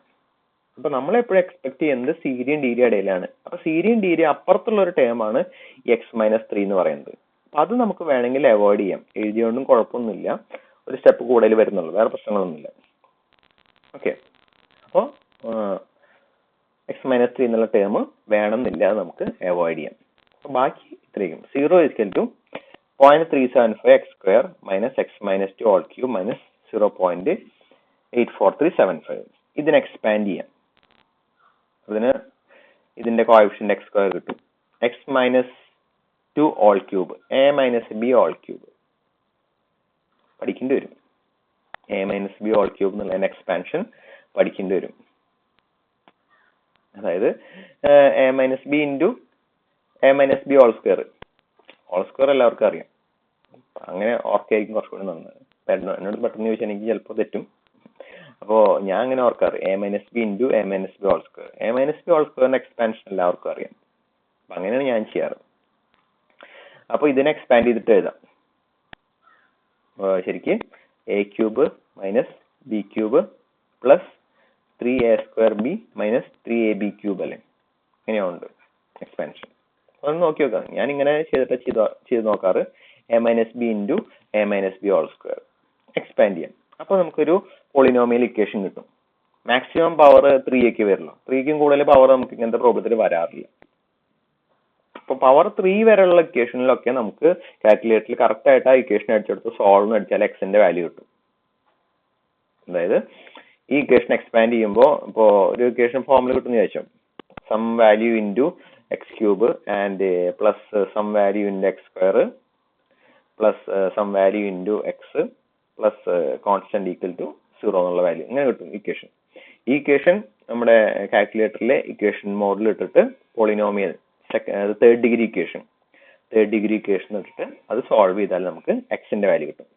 അപ്പൊ നമ്മൾ എപ്പോഴും എക്സ്പെക്ട് ചെയ്യുന്നത് സിയുടെയും ഡിയുടെയും ഇടയിലാണ്. അപ്പൊ സിയുടെയും ഡിയുടെയും അപ്പുറത്തുള്ള ഒരു ടേം ആണ് x-3 എന്ന് പറയുന്നത്. അപ്പൊ അത് നമുക്ക് വേണമെങ്കിൽ അവോയ്ഡ് ചെയ്യാം, എഴുതിയോണ്ടും കുഴപ്പമൊന്നുമില്ല, ഒരു സ്റ്റെപ്പ് കൂടുതൽ വരുന്നുള്ളൂ, വേറെ പ്രശ്നങ്ങളൊന്നുമില്ല. ഓക്കെ, അപ്പോൾ x-3 എന്നുള്ള ടേം വേണമെന്നില്ല, നമുക്ക് അവോയ്ഡ് ചെയ്യാം. അപ്പൊ ബാക്കി ഇത്രയും 0 equal to 0.375 X square minus X minus 2 whole cube minus 0.84375. ഇതിനെ എക്സ്പാൻഡ് ചെയ്യാം. അതിന് ഇതിന്റെ കോഎഫിഷ്യന്റ് എക്സ് സ്ക്വയർ കിട്ടും. X minus 2 whole cube A minus B whole cube പഠിക്കേണ്ടി വരും. A minus B whole cube എന്നുള്ള എക്സ്പാൻഷൻ പഠിക്കേണ്ടി വരും. അതായത് A minus B into A minus B whole square. Whole square എല്ലാവർക്കും അറിയാം, അങ്ങനെ ഓർക്കായിരിക്കും കുറച്ചുകൂടി നന്നാണ്. എന്നോട് പെട്ടെന്ന് ചോദിച്ചാൽ എനിക്ക് ചിലപ്പോൾ തെറ്റും. അപ്പോൾ ഞാൻ അങ്ങനെ ഓർക്കാറ് A minus B into A minus B whole square. A minus B whole സ്ക്വയറിന്റെ എക്സ്പാൻഷൻ എല്ലാവർക്കും അറിയാം, അപ്പൊ അങ്ങനെയാണ് ഞാൻ ചെയ്യാറ്. അപ്പൊ ഇതിനെ എക്സ്പാൻഡ് ചെയ്തിട്ട് എഴുതാം. ശരിക്ക് A cube minus B cube plus 3a square B minus 3ab cube അല്ലേ, ഇങ്ങനെയുണ്ട് എക്സ്പാൻഷൻ. അതൊന്ന് നോക്കി നോക്കാം. ഞാൻ ഇങ്ങനെ ചെയ്ത് നോക്കാറ്. A minus B into A minus B whole square expand ചെയ്യാം. അപ്പൊ നമുക്കൊരു പോളിനോമിയൽ ഇക്വേഷൻ കിട്ടും. മാക്സിമം പവർ 3 വരില്ല, 3ക്കും കൂടുതൽ പവർ നമുക്ക് ഇങ്ങനത്തെ പ്രോബ്ലത്തിൽ വരാറില്ല. അപ്പൊ പവർ 3 വരെയുള്ള ഇക്വേഷനിലൊക്കെ നമുക്ക് കാൽക്കുലേറ്ററിൽ കറക്റ്റ് ആയിട്ട് ആ ഇക്വേഷൻ അടിച്ചെടുത്ത് സോൾവ് അടിച്ചാൽ എക്സിന്റെ വാല്യൂ കിട്ടും. അതായത് ഈ ഇക്വേഷൻ എക്സ്പാൻഡ് ചെയ്യുമ്പോൾ ഇപ്പോൾ ഒരു ഇക്വേഷൻ ഫോമിൽ കിട്ടുന്ന ചോദിച്ചാൽ some value into x cube and plus some value into x square plus some value into x plus constant equal to 0 എന്നുള്ള വാല്യൂ, ഇങ്ങനെ കിട്ടും ഇക്വേഷൻ. ഈ ഇക്വേഷൻ നമ്മുടെ കാൽക്കുലേറ്ററിലെ ഇക്വേഷൻ മോഡിൽ ഇട്ടിട്ട് പോളിനോമിയൽ തേർഡ് ഡിഗ്രി ഇക്വേഷൻ ഇട്ടിട്ട് അത് സോൾവ് ചെയ്താൽ നമുക്ക് എക്സിന്റെ വാല്യൂ കിട്ടും.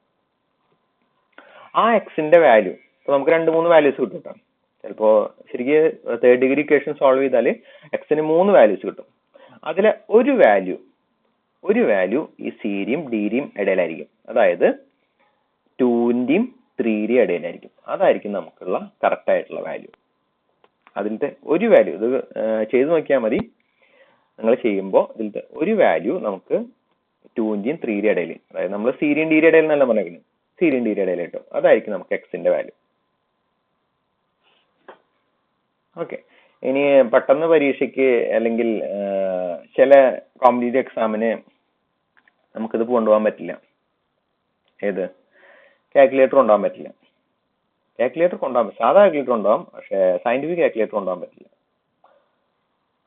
ആ എക്സിന്റെ വാല്യൂ ഇപ്പൊ നമുക്ക് 2-3 വാല്യൂസ് കിട്ടും കേട്ടോ. ചിലപ്പോ ശരിക്കും തേർഡ് ഡിഗ്രി ഇക്വേഷൻ സോൾവ് ചെയ്താൽ എക്സിന് 3 വാല്യൂസ് കിട്ടും. അതിലെ ഒരു വാല്യൂ ഈ സിയുടെയും ഡിയുടെയും ഇടയിലായിരിക്കും, അതായത് 2ന്റെയും 3ന്റെയും ഇടയിലായിരിക്കും. അതായിരിക്കും നമുക്കുള്ള കറക്റ്റ് ആയിട്ടുള്ള വാല്യൂ. അതിലത്തെ ഒരു വാല്യൂ ഇത് ചെയ്ത് നോക്കിയാൽ മതി. നിങ്ങൾ ചെയ്യുമ്പോൾ ഇതിലത്തെ ഒരു വാല്യൂ നമുക്ക് 2ന്റെയും 3ന്റെയും ഇടയിൽ, അതായത് നമ്മൾ സിയുടെയും ഡിയുടെയും ഇടയിൽ എന്നല്ല പറയുന്നത്, സിയുടെയും ഡിയുടെയും ഇടയിൽ കിട്ടും. അതായിരിക്കും നമുക്ക് എക്സിന്റെ വാല്യൂ. ഓക്കെ, ഇനി പെട്ടെന്ന് പരീക്ഷയ്ക്ക് അല്ലെങ്കിൽ ചില കോമ്പറ്റീറ്റീവ് എക്സാമിന് നമുക്കിത് കൊണ്ടുപോകാൻ പറ്റില്ല. ഏത് കാൽക്കുലേറ്റർ കൊണ്ടുപോകാൻ പറ്റില്ല. കാൽക്കുലേറ്റർ കൊണ്ടുപോകാൻ സാധാ കാൽക്കുലേറ്റർ കൊണ്ടുപോകാം, പക്ഷെ സയന്റിഫിക് കാൽക്കുലേറ്റർ കൊണ്ടുപോകാൻ പറ്റില്ല.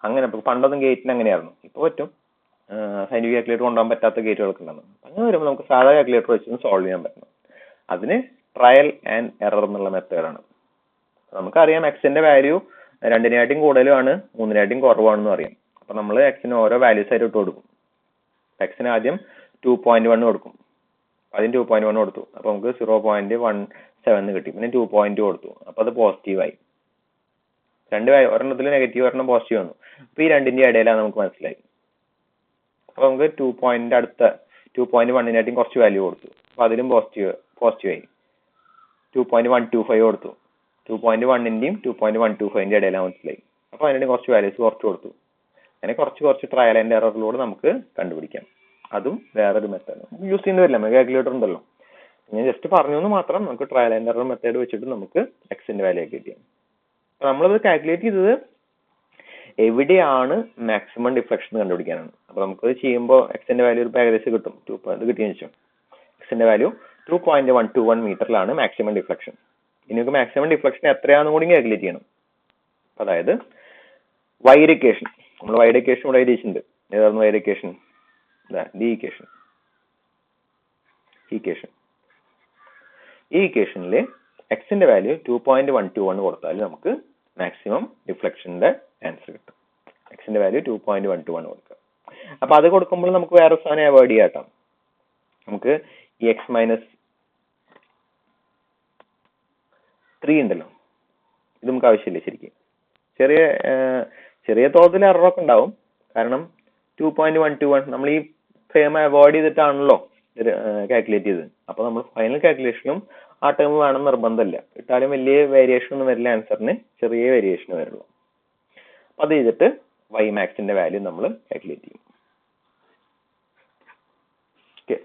അങ്ങനെ ഇപ്പൊ പണ്ടൊന്നും ഗേറ്റിന് അങ്ങനെയായിരുന്നു, ഇപ്പൊ പറ്റും. സയന്റിഫിക് കാൽക്കുലേറ്റർ കൊണ്ടുപോകാൻ പറ്റാത്ത ഗേറ്റുകളൊക്കെ ഉണ്ടായിരുന്നു. അങ്ങനെ വരുമ്പോൾ നമുക്ക് സാധാ കാൽക്കുലേറ്റർ വെച്ച് സോൾവ് ചെയ്യാൻ പറ്റണം. അതിന് ട്രയൽ ആൻഡ് എറർ എന്നുള്ള മെത്തേഡാണ്. നമുക്കറിയാം എക്സിന്റെ വാല്യൂ 2-നെക്കാട്ടും കൂടുതലുമാണ് 3-നെക്കാട്ടും കുറവാണെന്ന് അറിയാം. അപ്പൊ നമ്മൾ എക്സിന് ഓരോ വാല്യൂസ് ആയിട്ട് ഇട്ട് കൊടുക്കും. എക്സിന് ആദ്യം 2.1 കൊടുക്കും, ആദ്യം 2.1 കൊടുത്തു, അപ്പൊ നമുക്ക് 0.17 കിട്ടി. പിന്നെ 2.2 കൊടുത്തു, അപ്പൊ അത് പോസിറ്റീവായി. ഒരെണ്ണത്തിൽ നെഗറ്റീവ് ഒരെണ്ണം പോസിറ്റീവ് വന്നു. അപ്പൊ ഈ രണ്ടിന്റെ ഇടയിലാണ് നമുക്ക് മനസ്സിലായി. അപ്പൊ നമുക്ക് 2.1-നെക്കാട്ടും കുറച്ച് വാല്യൂ കൊടുത്തു, അപ്പൊ അതിലും പോസിറ്റീവായി. 2.125 കൊടുത്തു, 2.1-ന്റെയും 2.125-ന്റെ ഇടയിലാണ് മനസ്സിലായി. അപ്പൊ അതിന്റെ കുറച്ച് വാല്യൂസ് കുറച്ച് കൊടുത്തു. അങ്ങനെ കുറച്ച് ട്രയൽ ആൻഡ് എററിലൂടെ നമുക്ക് കണ്ടുപിടിക്കാം. അതും വേറൊരു മെത്തേഡ് യൂസ് ചെയ്യുന്ന വരില്ല, നമുക്ക് കാൽക്കുലേറ്റർ ഉണ്ടല്ലോ. ഞാൻ ജസ്റ്റ് പറഞ്ഞു എന്ന് മാത്രം. നമുക്ക് ട്രയൽ ആൻഡ് എറർ മെത്തേഡ് വെച്ചിട്ട് നമുക്ക് എക്സിന്റെ വാല്യൂ ഒക്കെ കിട്ടിയാൽ നമ്മളത് കാൽക്കുലേറ്റ് ചെയ്തത് എവിടെയാണ് മാക്സിമം ഡിഫ്ലക്ഷൻ കണ്ടുപിടിക്കാനാണ്. അപ്പൊ നമുക്ക് ചെയ്യുമ്പോൾ എക്സിന്റെ വാല്യൂ ഒരു ഏകദേശം കിട്ടും. കിട്ടിയെന്ന് വെച്ചു, എക്സിന്റെ വാല്യൂ 2.121 മീറ്ററിലാണ് മാക്സിമം ഡിഫ്ലക്ഷൻ. ഇനി നമുക്ക് മാക്സിമം ഡിഫ്ലക്ഷൻ എത്രയാണെന്ന് കൂടി കാൽക്കുലേറ്റ് ചെയ്യണം. അതായത് വൈഡ് ഇക്വേഷൻ, നമ്മൾ വൈഡ് ഇക്വേഷൻ ഇവിടെ എഴുതിയിട്ടുണ്ട്. ഏതായിരുന്നു വൈഡ് ഇക്വേഷൻ? ഈ ഇക്വേഷനിൽ എക്സിന്റെ വാല്യൂ 2.121 കൊടുത്താൽ നമുക്ക് മാക്സിമം ഡിഫ്ലക്ഷന്റെ ആൻസർ കിട്ടും. എക്സിന്റെ വാല്യൂ 2.121 കൊടുക്കുക. അപ്പൊ അത് കൊടുക്കുമ്പോൾ നമുക്ക് വേറെ സാധനം അവോയ്ഡ് ചെയ്യാട്ടോ. നമുക്ക് ഈ x-3 ഉണ്ടല്ലോ, ഇത് നമുക്ക് ആവശ്യമില്ല ശരിക്കും. ചെറിയ തോതിൽ എററൊക്കെ ഉണ്ടാവും. കാരണം 2.121 നമ്മൾ ഈ ടേം അവോയ്ഡ് ചെയ്തിട്ടാണല്ലോ കാൽക്കുലേറ്റ് ചെയ്തത്. അപ്പൊ നമ്മൾ ഫൈനൽ കാൽക്കുലേഷനും ആ ടേം വേണം നിർബന്ധമില്ല. ഇട്ടാലും വലിയ വേരിയേഷൻ ഒന്നും വരില്ല, ആൻസറിന് ചെറിയ വേരിയേഷൻ വരുള്ളൂ. അത് ചെയ്തിട്ട് വൈ മാക്സിന്റെ വാല്യൂ നമ്മൾ കാൽക്കുലേറ്റ് ചെയ്യും. ഓക്കെ,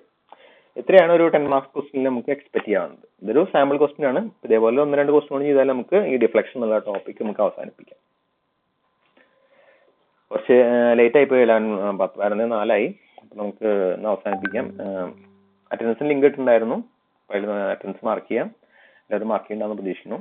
ഇത്രയാണ് ഒരു 10 മാർക്ക് ക്വസ്റ്റിനിൽ നമുക്ക് എക്സ്പെക്ട് ചെയ്യാവുന്നത്. ഇതൊരു സാമ്പിൾ ക്വസ്റ്റ്യൻ ആണ്. ഇതേപോലെ 1-2 ക്വസ്റ്റ്യൻ ചെയ്താൽ നമുക്ക് ഈ ഡിഫ്ലക്ഷൻ എന്നുള്ള ടോപ്പിക് നമുക്ക് അവസാനിപ്പിക്കാം. കുറച്ച് ലേറ്റ് ആയി പോയി, 11:04 അപ്പൊ നമുക്ക് അവസാനിപ്പിക്കാം. അറ്റൻഡൻസിന് ലിങ്ക് ഇട്ടുണ്ടായിരുന്നു, അതിൽ അറ്റൻഡൻസ് മാർക്ക് ചെയ്യാം. എല്ലാവരും മാർക്ക് ചെയ്യണമെന്ന് പ്രതീക്ഷിക്കുന്നു.